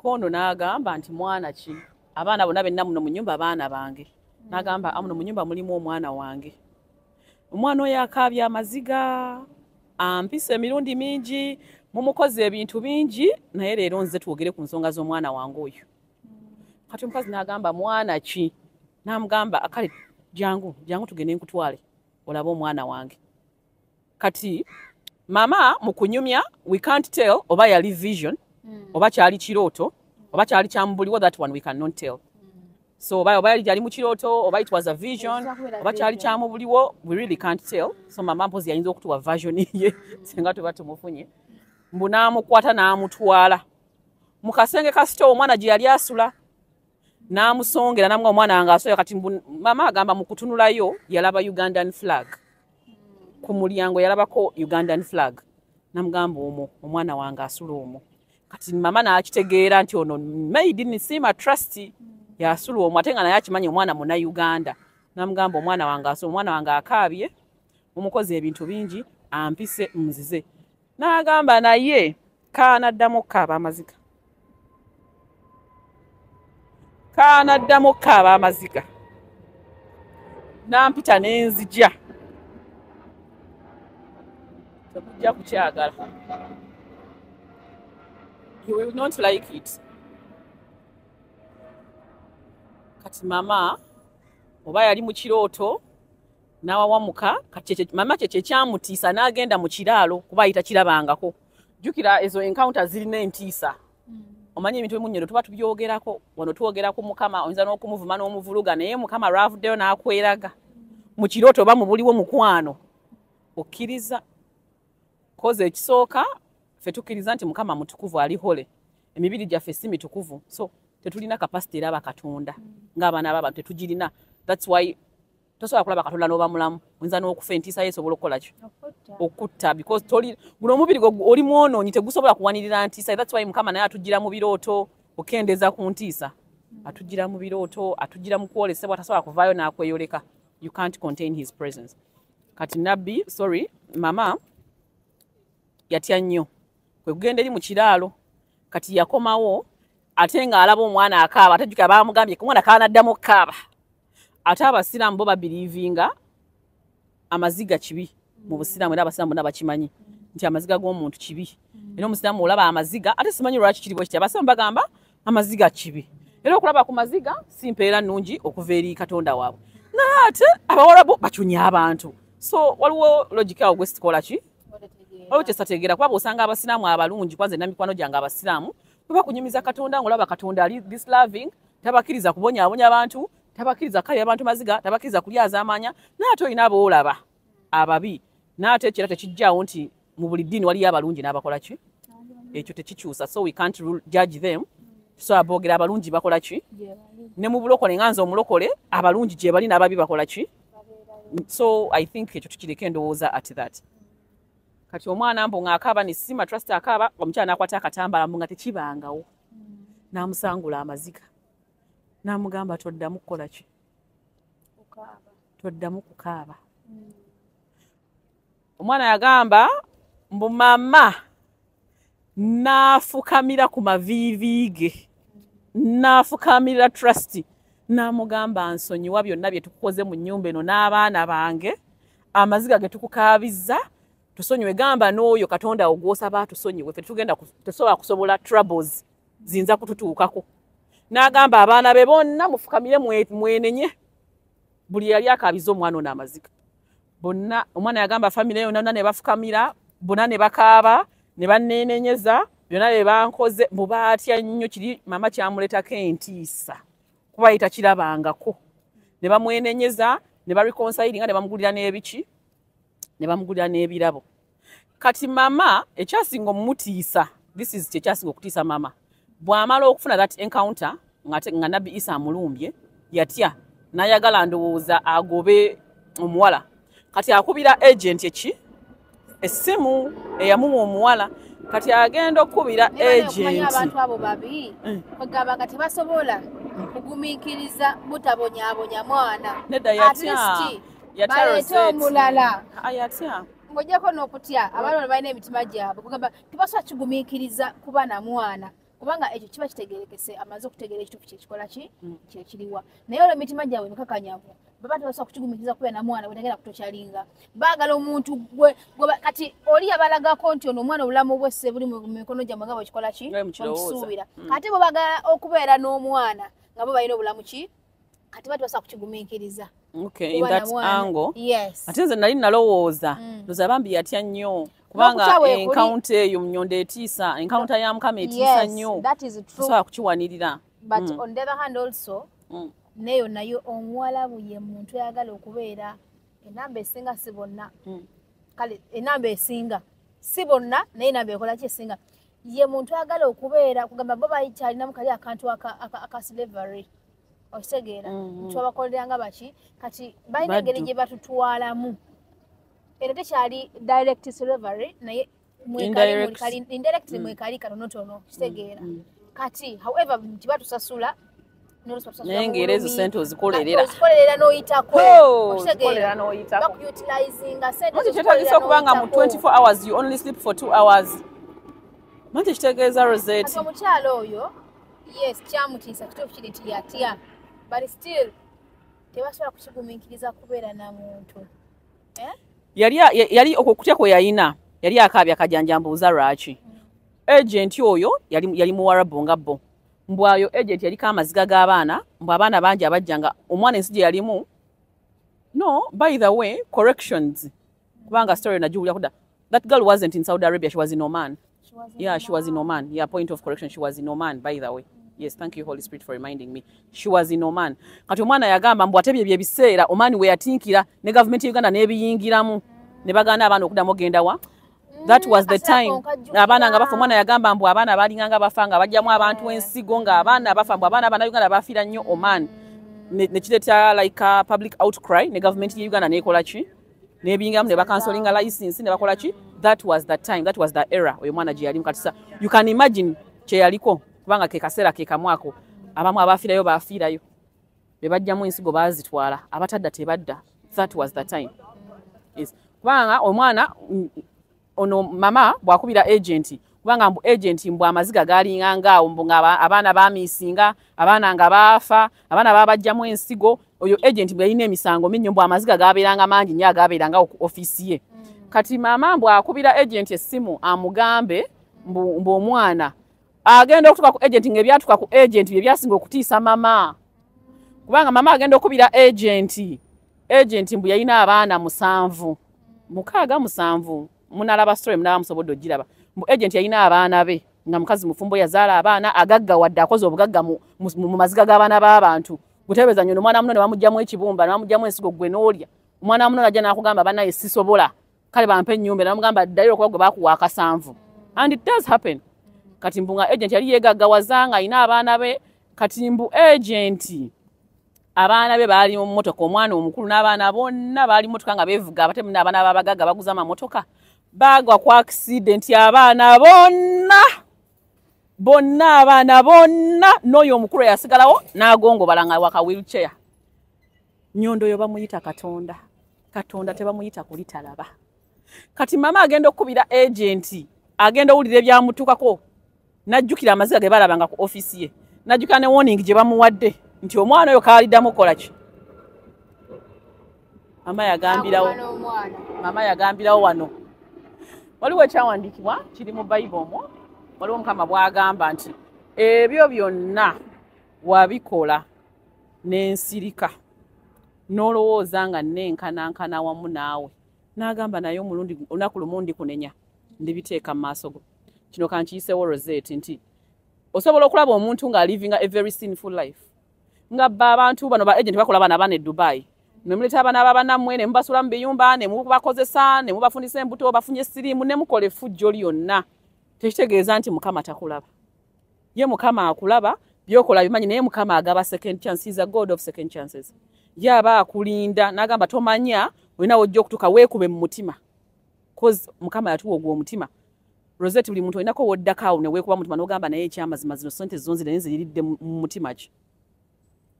kono n'agamba nti mwana ki abaana bonna benna muno mu nnyumba abaana bange n'agamba amuno mu nnyumba mulimu omwana wange omwana oyo akaabya amaziga ampisa emirundi mingi mumukoze ebintu bingi naye leero nze twogere ku nsonga z'omwana wange oyo kati omukazi n'agamba mwana ki n'amugamba akale jangu tugende nkutwale olabe omwana wange kati mama mu kunyumya we can't tell oba yali vision oba kyali kirooto oba kyali kyamubuliwo that one we cannot tell so oba yali mu kirooto oba it was a vision oba kyali kyamubuliwo we really can't tell so mama mpozi yayinza okutuwa version ye singa tuba tumufunye mbu n'amukwata n'amutwala mu kasenge ka store omwana gye yali asula n'amusongera namwe omwana wange asoya kati mama agamba mu kutunulayo yalaba Ugandan flag ku mulyango yalabako Ugandan flag namugamba omwana wange asula omwo kati mama n'akitegeera nti ono made in sima trust yasula omwo ate nga naye akimanyi omwana muna Uganda namugamba omwana wange asula omwana wange akaabye omukozi ebintu bingi ampise nzize n'agamba naye kaanaddamu kaaba amaziga nampita n'enzija tekujja kukyagala you will not like it kati mama oba yali mu kirooto n'awawamuka kati mama kye kyamutiisa n'agenda mu kiraalo kuba ayita kirabangako jjukira ezo encounter zirina entiisa omanyi ebintu ebimunnyo tuba tubyogerako wano twogera ku Mukama oyinza n'okumuvuma n'omuvuluga naye Mukama lwavuddeyo n'akweraga mu kirooto oba mu buliwo mukwano okkiriza koze ekisooka ffe tukkiriza nti Mukama mutukuvu ali hole emibiri gyaffe si mitukuvu so tetulina capacity eraba Katonda ng'abaana b'abantu tetugirina. That's why tosobola kulaba Katonda n'oba mulamu oyinza n'okufa entiisa ye esobola okukola ki okutta because guno omubiri oli mwonoonyi tegusobola kuwanirira ntiisa. That's why Mukama naye atujjira mu birooto okendeza ku ntiisa atujjira mu birooto atujjira mu kwolesebwa tasobola kuvaayo n'akweyoleka. You can't contain his presence. Kati nabbi mama yatya nnyo kwe kugenda eri mu kiraalo kati yakomawo ate ng'alaba omwana akaaba atajjukira baamugambye omwana kaanaddamu okukaaba ate abasiraamu bo babiriivinga amaziga kibi mu busiraamu era abasiraamu bonna bakimanyi nti amaziga g'omuntu kibi era omusiraamu olaba amaziga ate simanyi lwaki kiriwo kiti abasiraamu bagamba amaziga kibi era okulaba ku maziga si mpeera nnungi okuva eri Katonda waabwe naye ate abawarabu bacunya abantu so waliwo logika awo gwe sikola ki waliwo kyesategeera kuba bw'osanga abasiraamu abalungi kwanza enna mikwano gyange abasiraamu bwe bakunyumiza Katonda ng'olaba Katonda ali this loving tabakiriza kubonyaabonya abantu tabakiriza kalya abantu maziga tabakiriza kulyaza amaanya n'ate olina aboolaba ababi n'ate ekira tekijjaawo nti mu buli ddiini waliyo abalungi n'abakola ki ekyo tekikyusa so we can't judge them so boogera abalungi bakola ki ne mu bulokole nganza omulokole abalungi gye bali n'ababi bakola ki so I think ekyo tukireka endowooza at that. Kati omwana mbu ng'akaaba ne sima trust akaaba omukyala n'akwata akatambala mbu nga tekibangawo n'amusangula amaziga n'amugamba toddamu kukola ki toddamu kukaaba. Omwana yagamba mbu mama n'afukamira ku maviivi ge n'afukamirira trust n'amugamba nsonyiwa byonna bye tukukoze mu nnyumba eno n'abaana bange amaziga ge tukukaabizza tusonyiwe gamba n'oyo Katonda ogwosaba tusonyiwe ffe tugenda tusobola kusobola troubles zinza kututuukako n'agamba abaana be bonna mufukamire mwenenye buli yali akaabiza omwana ono amaziga bonna omwana yagamba famire yonna ne bafukamira bonna ne bakaaba ne banneenenyeza byonna bye bankoze mu baatya nnyo kiri mama kyamuleetako entiisa kuba yitakirabangako ne bamwenenyeza ne bareconcilinga ne bamugulira n'ebiki ne bamugulira n'ebirabo. Kati mama ekyasinga omutiisa this is ekyasinga okutiisa mama bw'amala okufuna that encounter nga Nabbi Isa amulumbye yatya n'ayagala ndowooza agobe omuwala kati akubira agent essimu eyamuwa omuwala kati agenda okubira agent abantu abo babi kwegamba nga tebasobola kugumiikiriza butabonyaabonya mwana nedda yatya omulala ayatya ng'ojjako n'okutya abalala balina emitima gyabwe kugamba tebasobola kigumiikiriza kuba na mwana kubanga ekyo kiba kitegerekese amaze okutegeera ekituufu kyekikola ki kyekiriwa naye olwo emitima gyabwe mikakanyavu baba tebasobola kukigumiikiriza kubeera na mwana bwetagenda kutokyalinga baagala omuntu gwe kati oli yabalagako nti ono omwana obulamu bwesse buli mu mikono gyammwe nga bwekikola ki okisuubira ate bwe bagala okubeera n'omwana nga bo balina obulamu ki kati basobola kukigumiikiriza. Okay, in that angle. Yes. Ate nze nali nalowooza ndoza bambi yatya nnyo kubanga encounter eyo Munyonda etiisa encounter ya Mukama etiisa nnyo tosobola kukiwanirira. But on the other hand also neyo nayo omuwala buye muntu ayagala okubeera enamba esinga si bonna kale enamba esinga si bonna naye enamba ekola ki esinga ye muntu ayagala okubeera kugamba bo bayikyalinamu kali akantu aka slavery okitegeera twabakoleranga baki kati balina engeri gye batutwalamu era tekyali direct slavery naye indirectly mwekali katonotono kitegeera kati however kibatusasula naye ng'era ezo sente ozikolerera n'oyitako okitegeera bakuyutilizinga sente kyetagisa kubanga mu 24 hours you only sleep for 2 hours manti kitegeeza Rosette omukyalo oyo yes kyamutiisa kituufu kiri nti yatya but still tebasobola kukigumiikiriza kubeera na muntu yali okutya kwe yalina yali akaabya akajanjambuuza lwaki agent oyo yali muwarabu nga bo mbwayo agent yaliko amaziga g'abaana mbw abaana bangi abajjanga omwana ensi gye yalimu no by the way corrections kubanga story nagiwulira kuda that girl wasn't in Saudi Arabia, she was in Oman. She was in Oman. Yeah, point of correction, she was in Oman, by the way. Yes, thank you Holy Spirit for reminding me. She was in Oman. Kati omwana yagamba mbu ate bye biseera Oman we yatinkira ne government Uganda n'ebiyingiramu ne baganda abaana okuddamu ogenda wa That was the time. Abaana nga bafa omwana yagamba mbu abaana balinganga bafanga bajjamu abantu ensigo nga abaana bafa mbu abaana bana Uganda bafiira nnyo Oman. Ne kireta like a public outcry ne government ya Uganda nekola ki nebingamu ne bakansolinga license ne bakola ki. That was the time, that was the era oyo mwana gye yali mukatisa. You can imagine kye yaliko kubanga ke kaseera ke kamwako abamu abafiirayo bafiirayo be bajjamu ensigo bazitwala abatadda tebadda. That was the time. Yes. Kubanga omwana ono mama bwakubira agent kubanga mbu agent mbu amaziga galinga ngaawo mbu nga abaana bamisinga abaana nga baafa abaana babajjamu ensigo oyo agent bwe yine emisango minyo mbu amaziga gabeeranga mangi nnyo agabeeranga ku office ye. Kati mama mbu akubira agent essimu amugambe mbu omwana agenda okutuka ku agent ng'ebyatuka ku agent bye byasinga okutiisa mama kubanga mama agenda okubira agent mbu yalina abaana 7 6 munalaba story munaba musobodde ogiraba mbu agent yalina abaana be nga mukazi mufumbo yazaala abaana agagga wadde akoze obugagga mu maziga g'abaana b'abantu gutebeza nnyo omwana muno ne bamugjamu ekibumba ne bamugjamu ensigo gwe n'olya omwana muno najja n'akugamba banaye sisobola kale bampe ennyumba namugamba ddayiro okuba gwe bakuwa 7 and it does happen. Kati mbu nga agent yali yeegaggawaza nga alina abaana be kati mbu agent abaana be baali mu mmotoka omwana omukulu n'abaana bonna baali mu mmotoka nga beevuga abate mu abaana babagagga baguza amamotoka bagwa ku accident abaana bonna n'oyo omukulu yasigalawo n'agongobala nga waka wheelchair. Nnyondo yo bamuyita Katonda tebamuyita kulitalaba. Kati mama agenda okubira agent agenda owulira ebyamutukako najjukira amaziga ge balabanga ku office ye najjukira ne warning gye bamuwadde nti omwana oyo kaaliddamu kola ki. Mama yagambirawo wano waliwo ekyawandiikibwa kiri mu Bible omwo waliwo Mukama bw'agamba nti ebyo byonna wabikola n'ensirika n'olowooza nga nenkanankana wamu naawe n'agamba naye olunaku lumu ndikunenya ndibiteeka mu maaso go. Kino kankiyiseewo Rosette nti osobola okulaba omuntu nga living a very sinful life nga bba abantu bano ba agent bakola bana bane Dubai ne muleta abana babanammwe ne mubasula mu biyumba ne mubakozesa ne mubafundisa embuto bafunye sirimu ne mukole effujjo lyonna. Tekitegeeza nti Mukama takulaba. Ye Mukama akulaba byokola bimanyi naye Mukama agaba second chance. He is a God of second chances. Yaba akulinda n'agamba tomanya olina wojja okutuka weekube mu mutima cause Mukama yatuwa ogwo omutima. Rosette buli muntu olinako woddakaawo ne weekuba mutima n'ogamba naye ekyamazima zino sente zonzire naye ziyiridde mu mutima ki.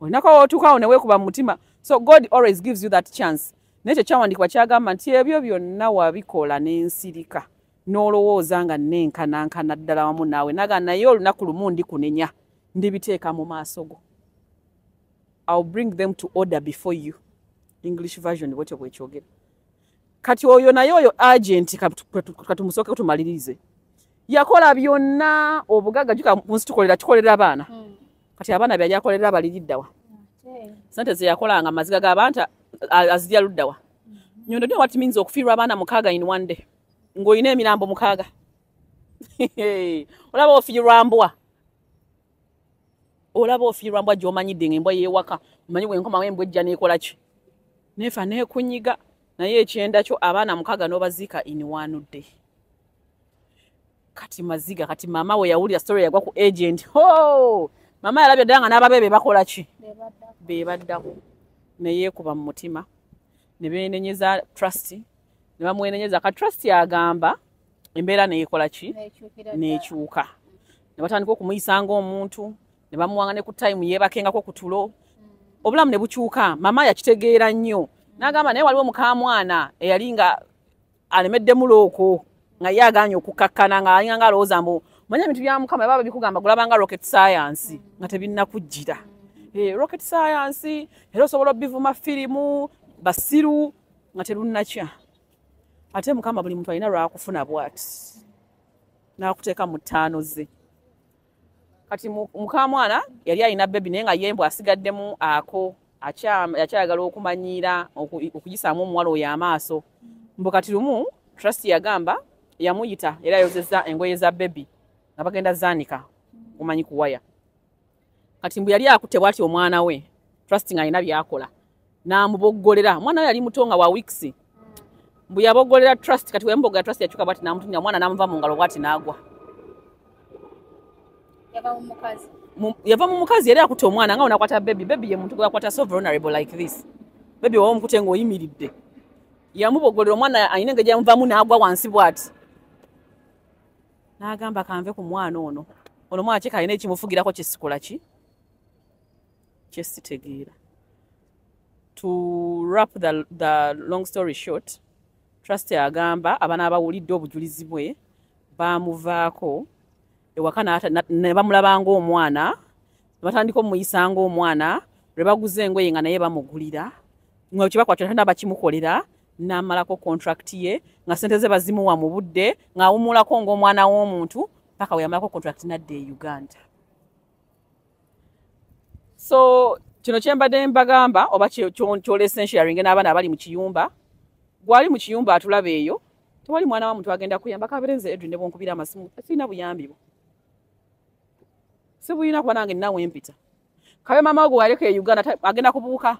Olinako wotuukaawo ne weekuba mu mutima. So God always gives you that chance. Nekyo kyawandiikibwa kyagamba nti ebyo byonna wabikola n'ensirika n'olowooza nga nenkanankana ddala wamu naawe naga naye olunaku lumu ndikunenya ndibiteeka mu maaso go. I'll bring them to order before you. English version bwetyo bwekyogera. Kati oyo naye oyo agent katumusooke tumalirize yakola byonna obugagga juka munsi tukolera kikolera abaana kati abaana byali akolera baliriddawa sente ze yakolanga maziga g'abantu azirya luddawa. Nnyondo ndio what means okufiirwa abaana 6 in one day ng'olina emirambo 6 olaba ofiirwa mbwa gy'omanyidde ng'embwa yeewaka omanyi bw'enkomawo embwa ejja n'ekola ki neefa neekunyiga naye ekyenda kyo abaana 6 n'obaziika in one day. Kati maziga kati mama we yawulira story yagwa ku agent mama yalabye ddala nga n'ababeebe bakola ki beebaddako ne yeekuba mu mutima ne beenenyeza trust ne bamwenenyeza ka trust agamba embeera neekola ki neekyuka ne batandika okumuyisa ng'omuntu ne bamuwanga ne ku time yeebakengako ku tulo obulamu ne bukyuka. Mama yakitegeera nnyo n'agamba naye waliwo mukamwana eyali nga alemeddemu looko nga ye aganye okukakkana nga alinga alowooza mbu manya ebintu bya Mukama baba bikugamba gulabanga rocket science nga tebinnakujjira. Rocket science era osobola obivuma firimu basiru nga terunnakya ate Mukama buli muntu alina lwakufuna bw'ati n'akuteeka mu ttaano ze. Kati mukamwana yali alina bebi naye nga yembo asigaddemu ako akyayagala okumanyiira okugisaamu omuwala oyo amaaso. Mbu kati lumu trust yagamba yamuyita era yayozezza engoye za bebi nga bagenda zaanika omanyi kuwaya. Kati mbu yali akutte bw'ati omwana we trust nga alina byakola n'amuboggolera. Omwana we yali muto nga wa weeks mbu yabogolera trust kati wembogera trust yachuka bwati namutunya mwana namuva mu ngalo bwati nagwa yava mu mukazi yali akuta omwana nga onakwata baby ye muntu gwakwata so vulnerable like this baby wawo mukute ngo oyimiridde yamubogolera omwana ayina engeri yamuvamu nagwa wansi bwati n'agamba kanve ku mwana ono mwana kika alina ekimufugirako kyesikola ki kyesitegeera. To wrap the long story short, trust agamba abana abawulidde obujulizi bwe bamuvaako ewaka ne bamulabanga omwana batandika omuyisanga omwana lwe baguze engoye nga naye bamugulira nga kibakwatira bakimukolera n'amalako contract ye nga sente ze bazimuwa mu budde ng'awumulako ng'omwana w'omuntu paka we yamalako contract nadde e Uganda. So kino kyembadde mbagamba oba kyolesa sharing n'abaana abali mu kiyumba gwali mu kiyumba atulaba eyo tewali mwana wa muntu agenda kuyamba kaberenze Edwin ne bonkubira amasimu sina buyambi bo sibuyina kuba nange ninawe empita kabe mama wago waleka e Uganda agenda kubuuka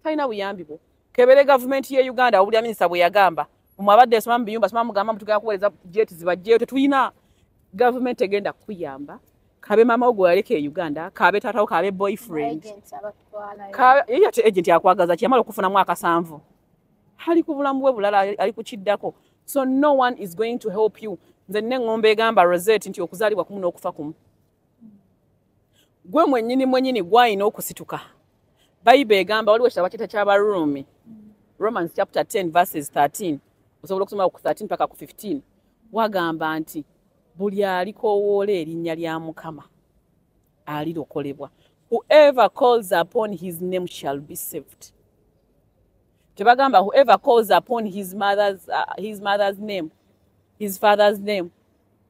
talina buyambi bo kebere government ye Uganda obulya minisita bwe yagamba umwabadde esoma mu biyumba soma mugamba mutugala kuweleza jet zibajjeyo tetuyina government egenda kuyamba kabe mama wago waleka e Uganda kabe tatawo kabe boyfriend kabe yate agent yakwagaza kyamala okufuna mwaka 7 hali ku bulamu bwe bulala ali kukiddako so no one is going to help you nze n'engombe egamba Rosette nti okuzaalibwa kumu n'okufa kumu gwe mwennyini gwayina okusituka Bible egamba waliwo ekitabo kita ky'Abarumi Romans chapter 10 verses 13 osobola okusoma ku 13 paka ku 15 wagamba nti buli alikowoola erinnya lya Mukama alirokolebwa whoever calls upon his name shall be saved. Tebagamba whoever calls upon his mother's name, his father's name,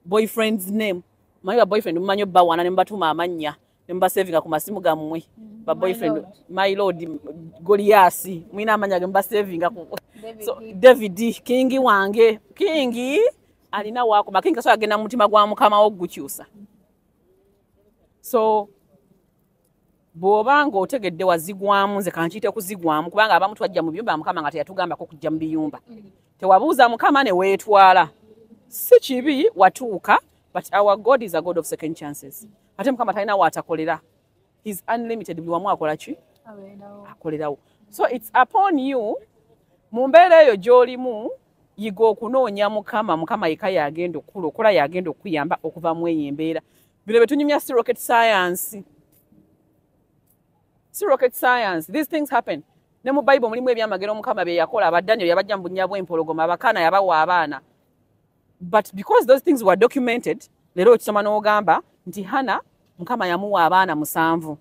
boyfriend's name. My boyfriend mmanyo bawana ne mbatuma amanya ne mbasavinga ku masimu gammwe. Ba boyfriend my lord Goliasi mwina amanya ge mbasavinga ku so David Kingi wange Kingi alina wako makinga so agenda mutima gwa Mukama ogukyusa. So bw'obanga otegedde wazigwamu nze kankiite kuzigwamu kubanga abamu twajja mu biyumba Mukama nga teyatugambako kujja mu biyumba tewabuuza Mukama ne weetwala si kibi watuuka but our God is a God of second chances ate Mukama talina watakolera he's unlimited buli wamu akola ki akolerawo so it's upon you mu mbeera eyo gy'olimu yiga okunoonya Mukama yeka yagenda okulokola yagenda okuyamba okuva mu eyo embeera bino bye tunyumya si rocket science. Si rocket science. These things happen. Ne mu Bible mulimu ebyamagero Mukama bye yakola abaddanyo yabajja mu bunnya bw'empologoma abakaana yabawa abaana. But because those things were documented, lero kisoma n'ogamba nti Hana Mukama yamuwa abaana 7.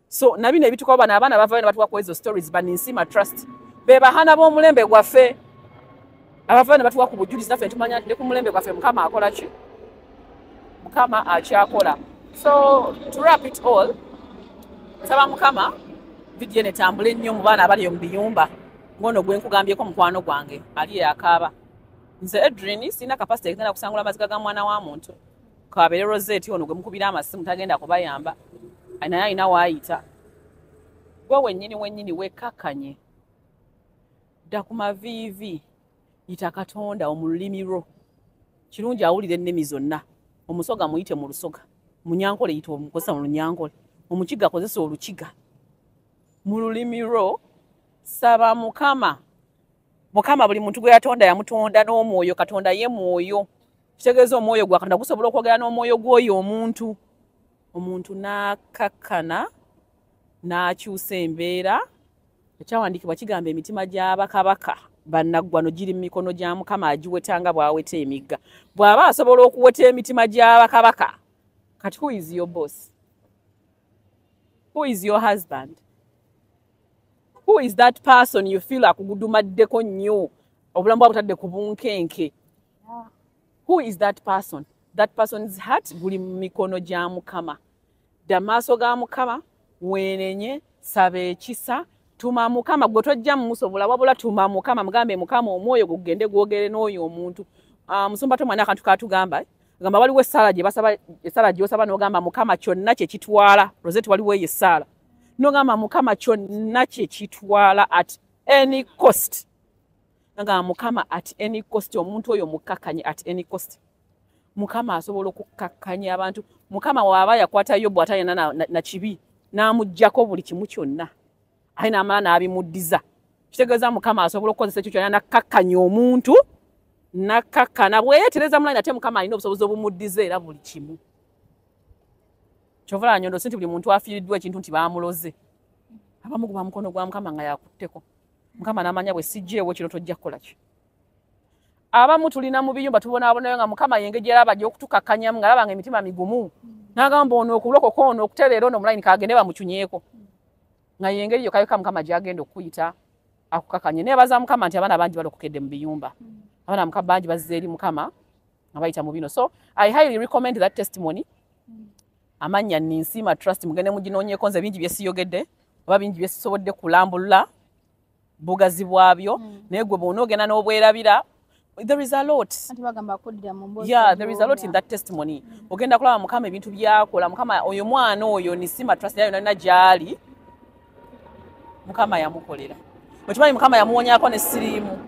So nabino ebituko bana abaana bavayo batuwa ku ezo stories baninsima trust. Beba Hana b'omulembe gwaffe. Abavayo batuwa ku bujulizi naffe tumanya ne ku mulembe gwaffe Mukama akola ki? Mukama akyakola. So to wrap it all, saba Mukama video netambule nnyo mu baana abali mu biyumba ngono gwe nkugambyeko mukwano gwange ali yakaba nze Edwin sina capacity ekitenda kusangula amaziga ga mwana wa muntu kabere Rosette ono gwe mukubira amasimu tagenda kubayamba ayina waayita gwe wennyini wekakanye dda ku maviivi yita Katonda omululimi lwo kirungi awulire ennimi zonna omusoga muyite mu lusoga munyankole yita omukozesa mu lunyankole omukiga kozesa olukiga mu lulimi lwo saba Mukama buli muntu gwe yatonda yamutonda n'omwoyo Katonda ye mwoyo kitegeeza omwoyo gwa Katonda gusobola okwogera n'omwoyo gw'oyo omuntu n'akakkana n'akyusa embeera ekyawandiikibwa kigamba emitima gy'abakabaka bannaggwano giri mu mikono gya Mukama agiwetanga bw'aweta emigga bw'aba asobola okuweta emitima gy'abakabaka kati who is your boss? Who is your husband? Who is that person you feel akugudumaddeko nnyo obulamu bwabutadde ku bunkenke? Who is that person? That person's heart buli mu mikono gya Mukama. Dda maaso ga Mukama weenenye saba ekisa tuma Mukama gwe tojja mumusobola wabula tuma Mukama mugambe Mukama omwoyo gugende gwogere n'oyo omuntu. Musumba tomwana akantu katugamba gamba waliwo essala gye basaba essala gy'osaba n'ogamba Mukama kyonna kye kitwala Rosette waliwo eyo essala n'ogamba Mukama kyonna kye kitwala at any cost nga mukama at any cost omuntu oyo mukakkanye at any cost mukama asobola okukakkanya abantu mukama waaba yakwata Yobu atayina na kibi n'amuggyako buli kimu kyonna ate n'amala n'abimuddiza kitegeeza mukama asobola okukozesa ekyo kyonna nakkakkanya omuntu nakkakkana bwe yeetereza mulani ate mukama alina obusobozi obumuddiza era buli kimu kyova Nyondo si nti buli muntu afiiriddwa ekintu nti baamuloze abamu kuba mukono gwa mukama nga yakutteko mukama n'amanya bwe sijjeewo kino tojja kukola ki abamu tulina mu biyumba tubonaabonayo nga mukama yengeri era bajja okutukakkanyamu nga alaba nga emitima migumu n'agamba ono okulokoka ono okutereera ono mulayini kagende bamukyunyeeko nga yengeri yokayoka mukama gyagenda okuyita akukakkanye neebaza mukama nti abaana bangi balokokedde mu biyumba abaana mukama bangi bazze eri mukama nga bayita mu bino so I highly recommend that testimony amanya Ninsima Trust mugende muginoonyeeko nze bingi bye siyogedde oba bingi bye sisobodde kulambulula bugazi bwabyo naye gwe bw'onoogenda n'obwerabira there is a lot. Yeah, there is a lot in that testimony. Ogenda kulaba mukama ebintu byakola mukama oyo mwana oyo Ninsima Trust yayo nalina gyali mukama yamukolera wetumanyi mukama yamuwonyako ne siriimu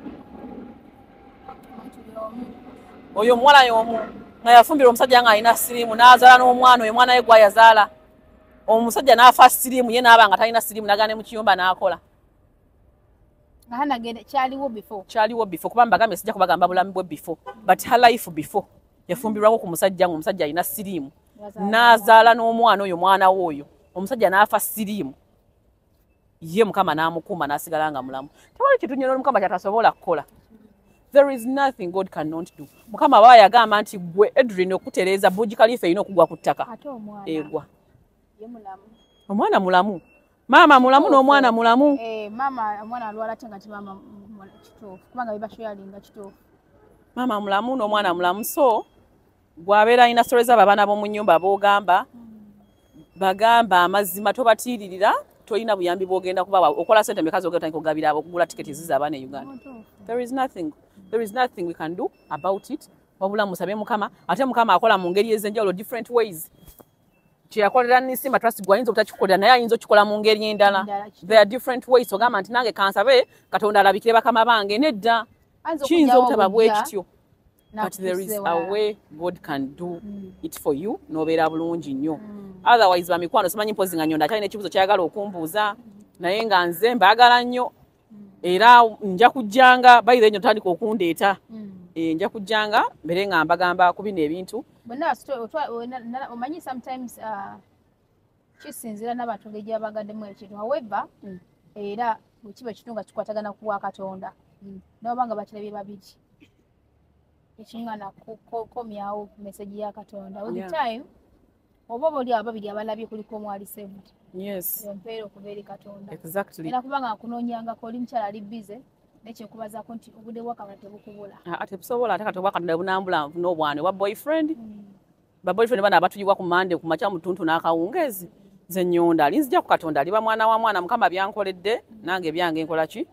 oyo muwala y'omu nga yafumbira omusajja nga alina siriimu n'azaala n'omwana oyo mwana we gwayazaala omusajja n'afa siriimu ye n'aba nga talina siriimu n'agenda ne mu kiyumba n'akola kyaliwo before kuba mbagambye sijja kubagamba bulamu bwe before but her life before yafumbirwako ku musajja nga omusajja alina siriimu n'azaala n'omwana oyo mwana we oyo omusajja n'afa siriimu ye mukama n'amukuuma n'asigala nga mulamu tewali kitu nnyo n'omukama kyatasobola kukola there is nothing God cannot do mukama baba yagamba nti gwe Edrin okutereeza Burj Khalifa erina okugwa ku ttaka egwa omwana mulamu mama mulamu n'omwana mulamu mama omwana alwala tenga ti mama kituufu kubanga bibashoyalinga kituufu mama mulamu n'omwana mulamu so gwabeera alina stories abaana b'omu nnyumba boogamba bagamba amazima tobatiiririra tolina buyambi bwogenda kuba okola sente mekazi ogenda kugabira abo okugula tiketi ziza abaana e Uganda there is nothing we can do about it wabula musabe mukama ate mukama akola mu ngeri ez'enjawulo different ways kyeyakolera Ninsima Trust gwayinza obutakikolera naye ayinza okikola mu ngeri endala there are different ways ogamba nti nange kansabe Katonda alabikire bakama bange nedda kiyinza obutaba bwe kityo but there is a way God can do it for you n'obeera bulungi nnyo otherwise bamikwano simanyi mpozi nga Nyondo akyalina ekibuzo kyayagala okumbuuza naye nga nze mbaagala nnyo era nja kujjanga bayire nnyo tandika okundeeta nja kujjanga mbere nga mbagamba ku bino ebintu omanyi sometimes kisinzira n'abantu ngeri gyabagaddemu ekintu however era bwekiba ekitu nga kikwatagana ku bwa Katonda nabo nga bakirabye babiri ekingana komyawo message ya Katonda all the time oba oli ababiri abalabye kuliko omwali saved yes empeera okuva eri Katonda exactly era kubanga akunoonyangako oli mukyala ali busy nekyekubazaako nti obudde bwakabona tebukubula ate busobola ate Katonda Katonda bunambula n'obwane wa boyfriend ba boyfriend bana abatuyibwa ku Monday ku makya mutuntu n'akawungeezi nze Nyondo alinzija ku Katonda aliba mwana wa mwana mukama byankoledde nange byange nkola ki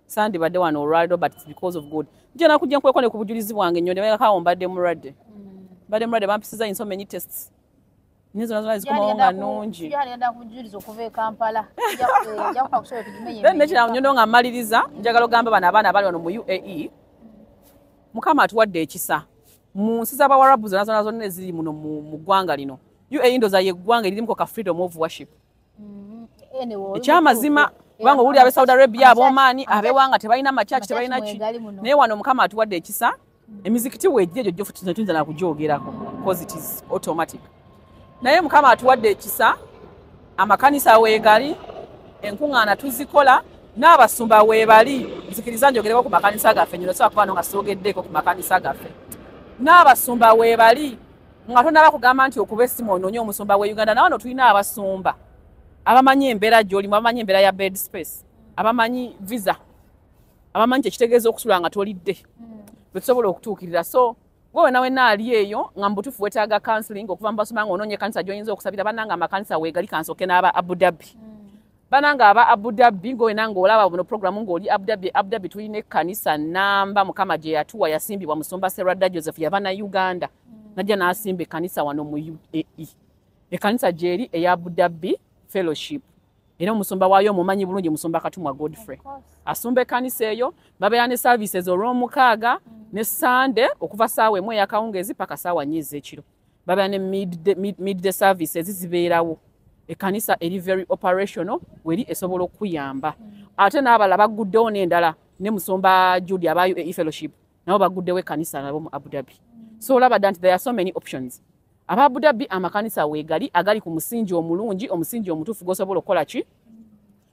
sandi badde wano olwaliro but it's because of God nje nakujja nkweko ne ku bujulizi bwange Nyondo beka mbadde mulwadde bampisiza in so many tests nizo nazo zikumonga nungi yenda kujuliza okuva e Kampala ja kusobola kujimenye then nekira Nyondo nga maliriza njagala ogamba bana abaana bali wano mu UAE mukama atuwadde ekisa mu nsi z'Abawarabu nazo neziri muno mu ggwanga lino UAE ndoza ye ggwanga eririmu ka freedom of worship ekyamazima kubanga owuli abe Saudi Arabia ab'Oman abewanga tebalina makyaki tebalina ki naye wano mukama atuwadde ekisa emizikiti wejje egyo gyofu tuyinza nakugyogerako because it is automatic naye mukama atuwadde ekisa amakanisa weegali enkuŋŋaana tuzikola n'abasumba weebali nzikiriza njogereko ku makanisa gaffe nyono sobola kubano nga soogeddeko ku makanisa gaffe n'abasumba weebali nga tonaba kugamba nti okuba essimu onoonye omusumba we Uganda nawano tulina abasumba abamanyi embeera gy'olimu abamanyi embeera ya bed space abamanyi visa abamanyi kyekitegeeza okusula nga tolidde bwe tusobola okutuukirira so gwe nawe naali eyo nga mbutufu wetaaga counseling okuva mu basumba nga onoonye kanisa gy'oyinza okusabira bananga amakanisa weegali kansooke n'aba Abu Dhabi bananga aba Abu Dhabi ng'oyina ng'olaba buno programu ng'oli Abu Dhabi tulina ekkanisa namba mukama gye yatuwa yasimbibwa musumba Serada Joseph yava na Uganda najja n'asimba ekkanisa wano mu UAE ekkanisa gyeri eya Abu Dhabi Fellowship era omusumba waayo omumanyi bulungi musumba Katumwa Godfrey asumba ekkanisa eyo babeera ne services olw'omukaaga ne Sunday okuva ssaawa emu ey'akawungeezi paka ssaawa 4 ez'ekiro babeera ne midday services zibeerawo ekkanisa eri very operational weri esobola okuyamba ate n'abalala baguddewo n'endala ne musumba Judy abaayo e-fellowship nabo baguddewo ekkanisa nabo mu Abu Dhabi so olaba dda nti there are so many options aba Abu Dhabi amakanisa weegali agali ku musingi omulungi omusingi omutuufu gw'osobola okukola ki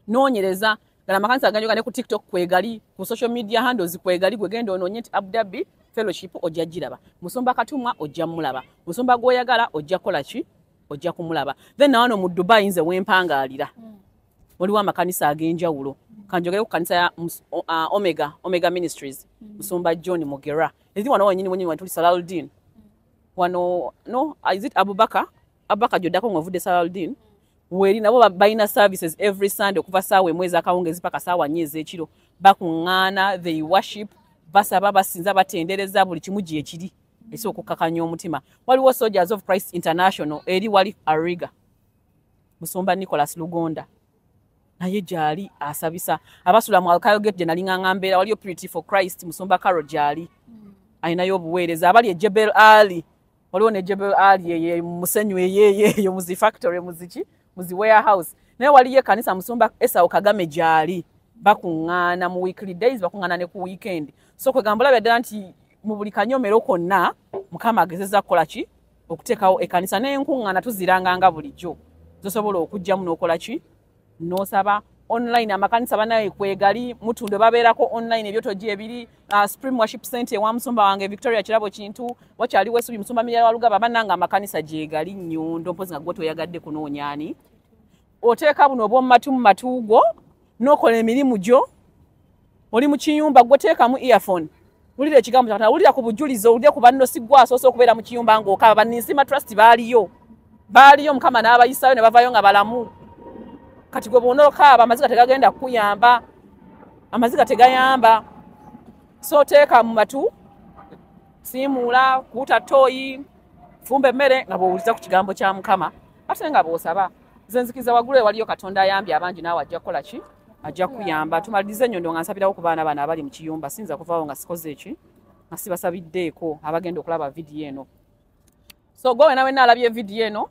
noonyereza ddala amakanisa aganjoga ne ku TikTok kwegali ku social media handles kwegali gwegenda onoonye nti Abu Dhabi fellowship ojja giraba musumba Katumwa ojja mulaba musumba gw'oyagala ojja kola ki ojja kumulaba then na wano mu Dubai nze wempangaalira waliwo amakanisa ag'enjawulo kanjogere ku kanisa ya Omega Ministries musumba John Mugera ezi wano wanyini mwenye tuli Salaluddin wano no is it Abubakar joddako ng'ovudde Salaluddin weri nabo balina services every Sunday okuva ssaawa emu ez'akawungeezi paka ssaawa 4 ez'ekiro bakuŋŋaana they worship basaba basinza batendereza buli kimu gye kiri esi okukakanya omutima waliwo Soldiers of Christ International eri wali Ariga musumba Nicholas Lugonda naye gyali asabisa abasula mu Alkayo Gate gye nali ŋŋaŋŋambeera waliyo Purity for Christ musumba Carol gyali ayinayo obuweereza abali Jebel Ali waliwo ne Jebel Ali ye musenyu eyo muzi factory muziki muzi warehouse naye waliyo kanisa musumba Esau Kagame gyali bakuŋŋaana mu weekly days bakuŋŋaana ne ku weekend so kwegamba labya ddala nti mu buli kanyomero konna Mukama agezezza kukola ki okuteekawo ekkanisa n'enkuŋŋaana tuziranganga bulijjo zosobola okujjamu n'okola ki n'osaba online amakanisa banaye kwegali mutunde babeerako online ebyotogi ebiri Supreme Worship Center wa musumba wange Victoria Kirabo Kintu wakyali Wesubi musumba Mirala Walugaba bananga amakanisa gyegali Nnyundo mpozi nga gwe toyagadde kunoonyaani oteeka buno obw'omumatu mu matuugo n'okola emirimu gyo oli mu kiyumba gwe teekamu earphone wulira ekigambo kyatala wulira ku bujulizo wulira ku banno siggwa asoosa okubeera mu kiyumba ng'okaba banninsima trust baaliyo Mukama n'abayisaayo ne bavaayo nga balamu kati gwe bw'onookaaba amaziga tegagenda kukuyamba amaziga tegayamba so teeka mu matu simuula kuuta ttooyi fumba emmere nga bw'owuliza ku kigambo kya Mukama ate nga bw'osaba nze nzikiriza waggulu waliyo Katonda ayambye abangi naawe ajja kukola ki ajja kuyamba tumalirize ennyondo nga nsabirawo ku baana bano abali mu kiyumba sinza kuvaawo nga sikoze eki nga sibasabiddeeko abagenda okulaba vidiyo eno so gwe nawe naalabye vidiyo eno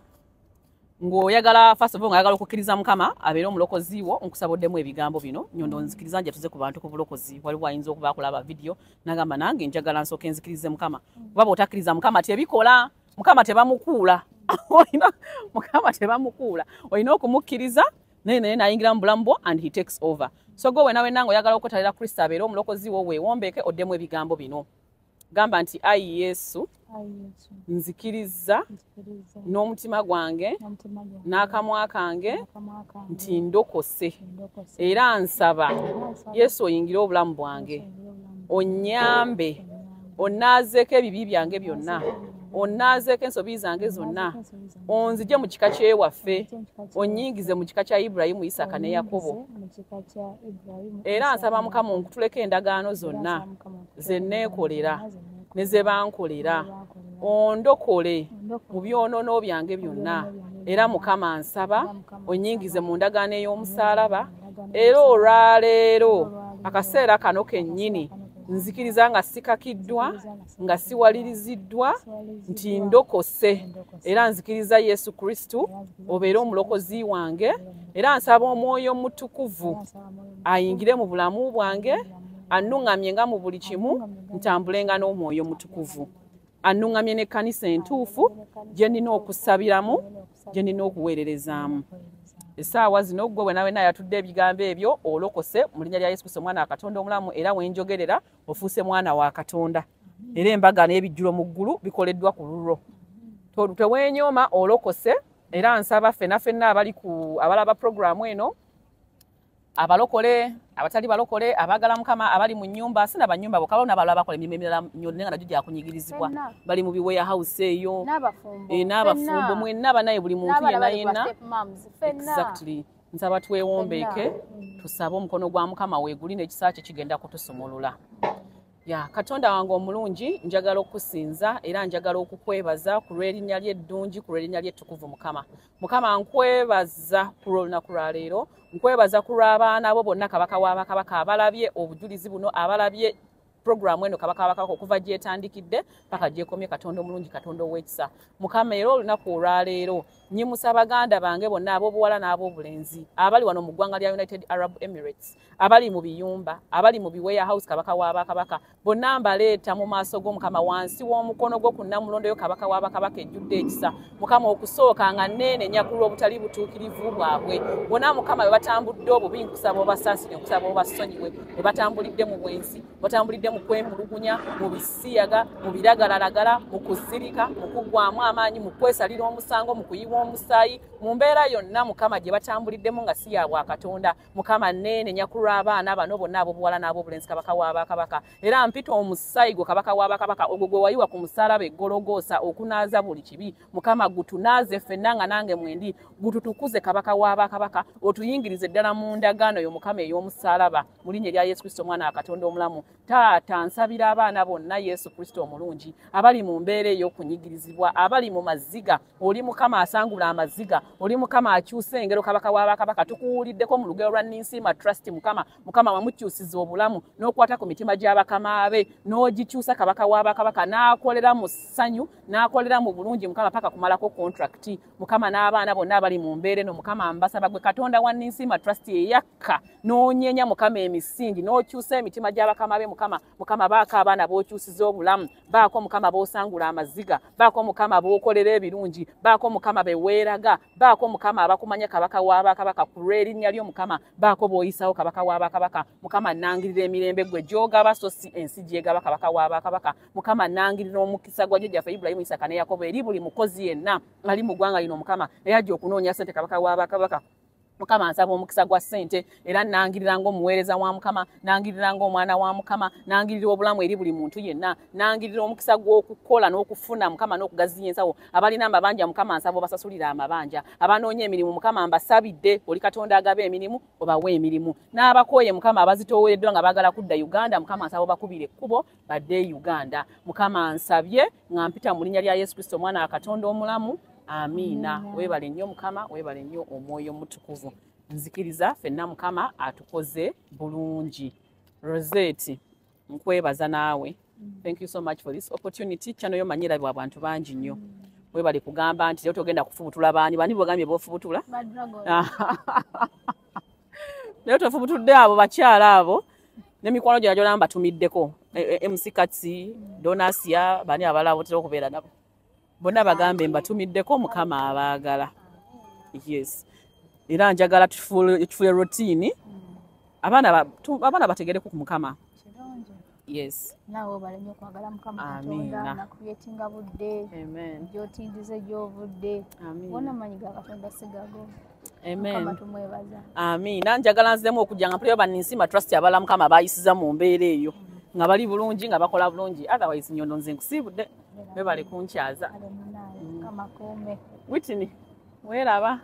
ng'oyagala first of all ng'ayagala okukkiriza Mukama abeere omulokozi wo nkusaboddemu ebigambo bino nnyondo nzikiriza nja tuze ku bantu ku bulokozi waliwo ayinza okuba akulaba vidiyo n'agamba nange njagala nsooke nzikirize Mukama kuba bw'otakkiriza Mukama tebikola Mukama tebamukuula Mukama tebamukuula olina okumukkiriza naye nayingira mu bulamu bwo and he takes over so gwe nawe nange oyagala okwetalira Kristo abeere omulokozi wo weewombeeke oddemu ebigambo bino gamba nti ayi Yesu nzikiriza n'omutima gwange n'akamwa kange nti ndokose era nsaba Yesu oyingire obulamu bwange onnyambe onnaazeeko ebibi byange byonna onnaazeeko ensobi zange zonna onzije mu kika kyewaffe onnyingize mu kika kya Ibulayimu Isaaka ne Yakobo era nsaba Mukama onkutuleko endagaano zonna ze neekolera ne ze bankolera ondokole mu byonoono byange byonna era Mukama nsaba onnyingize mu ndagaano ey'omusaalaba era olwaleero akaseera kano kennyini nzikiriza nga sikakiddwa nga siwaliriziddwa nti ndokose era nzikiriza Yesu Kristo obeere omulokozi wange era nsaba Omwoyo Mutukuvu ayingire mu bulamu bwange annuŋŋamye nga mu buli kimu ntambulenga n'Omwoyo Mutukuvu annuŋŋamye n'ekkanisa entuufu gye nnina okusabiramu gye nnina okuweererezaamu essaawa zino gwe nawe naye atudde ebigambo ebyo olokose mu linnya lya Yesu Kristo omwana wa Katonda omulamu era wenjogerera ofuuse mwana wa Katonda era embaga n'ebijjulo mu ggulu bikoleddwa ku lulwo teweenyooma olokose era nsaba ffenna abali ku abalaba programu eno abalokole abatali balokole abagala Mukama abali mu nnyumba sina banyumba bokalo n'abalaba bakola emirimu emirala nga najjo gyakunyigirizibwa bali mu biweya house eyo n'abafumbo mwenna banaye buli muntu yenna exactly nsaba twewombeeke tusabe omukono gwa Mukama weeguli n'ekisa kye kigenda kutusumulula ya Katonda wange omulungi njagala okusinza era njagala okukwebaza ku lw'erinnya lye eddungi ku lw'erinnya lye ettukuvu Mukama nkwebaza ku lw'olunaku lwa leero nkwebaza ku lw'abaana abo bonna kabaka w'abakabaka abalabye obujulizi buno abalabye programu eno kabaka w'abakabaka okuva gyetandikidde paka gyekomye Katonda omulungi Katonda ow'ekisa Mukama era olunaku olwa leero nyimusa baganda bange bonna ab'obuwala n'ab'obulenzi abali wano mu ggwanga lya United Arab Emirates abali mu biyumba abali mu warehouse kabaka w'abakabaka bonna mbaleeta mu maaso g'Omukama wansi w'omukono gwo ku Nnamulondo yo kabaka w'abakabaka ejjudde ekisa Mukama okusooka nga nneene nyakulwa obutali butuukirivu bwabwe bonna Mukama bwe batambudde obubi nkusaba obasaasire nkusaba obasonyiwe bwe batambulidde mu bwensi batambulidde mu kwemulugunya mu bisiyaga mu biragalalagala mu kuzirika mu kuggwaamu amaanyi mu kwesalira omusango mu kuyiwa omusaayi mu mbeera yonna Mukama gye batambuliddemu nga si ya bwa Katonda Mukama nneene nyakulwa abaana bano bonna ab'obuwala n'ab'obulenzi kabaka w'abakabaka era mpita omusaayi gwo kabaka w'abakabaka ogwo gwe wayiwa ku musalaba eggologoosa okunaaza buli kibi Mukama gutunaaze ffenna nga nange mwendi gututukuze kabaka w'abakabaka otuyingirize ddala mu ndagaano yo Mukama ey'omusalaba mu linnya lya Yesu Kristo omwana wa Katonda omulamu Taata nsabira abaana bonna Yesu Kristo omulungi abali mu mbeera ey'okunyigirizibwa abali mu maziga oli Mukama asangula amaziga oli Mukama akyusa engero kabaka w'abakabaka tukuwuliddeko mu lugero lwa Ninsiima Trust Mukama wamukyusiza obulamu n'okwata ku mitima gy'abakama be n'ogikyusa kabaka w'abakabaka n'akolera mu ssanyu n'akolera mu bulungi Mukama paka kumalako contract Mukama n'abaana bonna abali mu mbeera eno Mukama mbasaba gwe Katonda wa Ninsiima Trust eyakka n'onyenya Mukama emisingi n'okyusa emitima gy'abakama be Mukama baako abaana b'okyusiza obulamu baako Mukama b'osangula amaziga baako Mukama b'okolera ebirungi baako Mukama beweeraga baako Mukama abakumanya kabaka w'abakabaka ku lw'erinnya lyo Mukama baako b'oyisawo kabaka w'abakabaka Mukama nangirira emirembe gwe gy'ogaba so si ensi gy'egaba kabaka w'abakabaka Mukama nangirira omukisa gwa jjajjaffe Ibulayimu Isaaka ne Yakobo eri buli mukozi yenna ali mu ggwanga lino Mukama eyajja okunoonya ssente kabaka w'abakabaka Mukama nsaba omukisa gwa ssente era nangirira ng'omuweereza wa Mukama nangirira ng'omwana wa Mukama nangirira obulamu eri buli muntu yenna nangirira omukisa gw'okukola n'okufuna Mukama n'okugaziya ensawo abalina amabanja Mukama nsaba obasasulira amabanja abanoonya emirimu Mukama mbasabidde oli Katonda agaba emirimu obawe emirimu n'abakooye Mukama abazitoowereddwa nga baagala kudda Uganda Mukama nsaba obakubire ekkubo badde Uganda Mukama nsabye nga mpita mu linnya lya Yesu Kristo omwana wa Katonda omulamu Amina webale nnyo Mukama webale nnyo omwoyo mutukuvu nzikiriza ffenna Mukama atukoze bulungi Rosette nkwebaza naawe thank you so much for this opportunity channel yo manyira bwa bantu bangi nnyo webale kugamba nti leo togenda kufubutula bani bwogambye bofubutula leo tofubutudde abo bakyala abo n'emikwano gyo namba tumiddeko MC Katsi Donasia bani abalabo tero okubeera nabo bonna bagambe mbatumiddeko Mukama abaagala yes era njagala tufule routine abaana bategereko ku Mukama yes nawe balenye kwagala Mukama Katonda na creatinga budde amen jotindize jovudde bona manyiga Katonda sigago amen Mukama tumwebaza amen nanjagala nzemu okujanga mpulira ba Ninsiima Trust abala Mukama bayisiza mu mbeera eyo nga bali bulungi nga bakola bulungi otherwise nyondo nze nkusibudde bebale kunkyaza kama kome Whitney weraba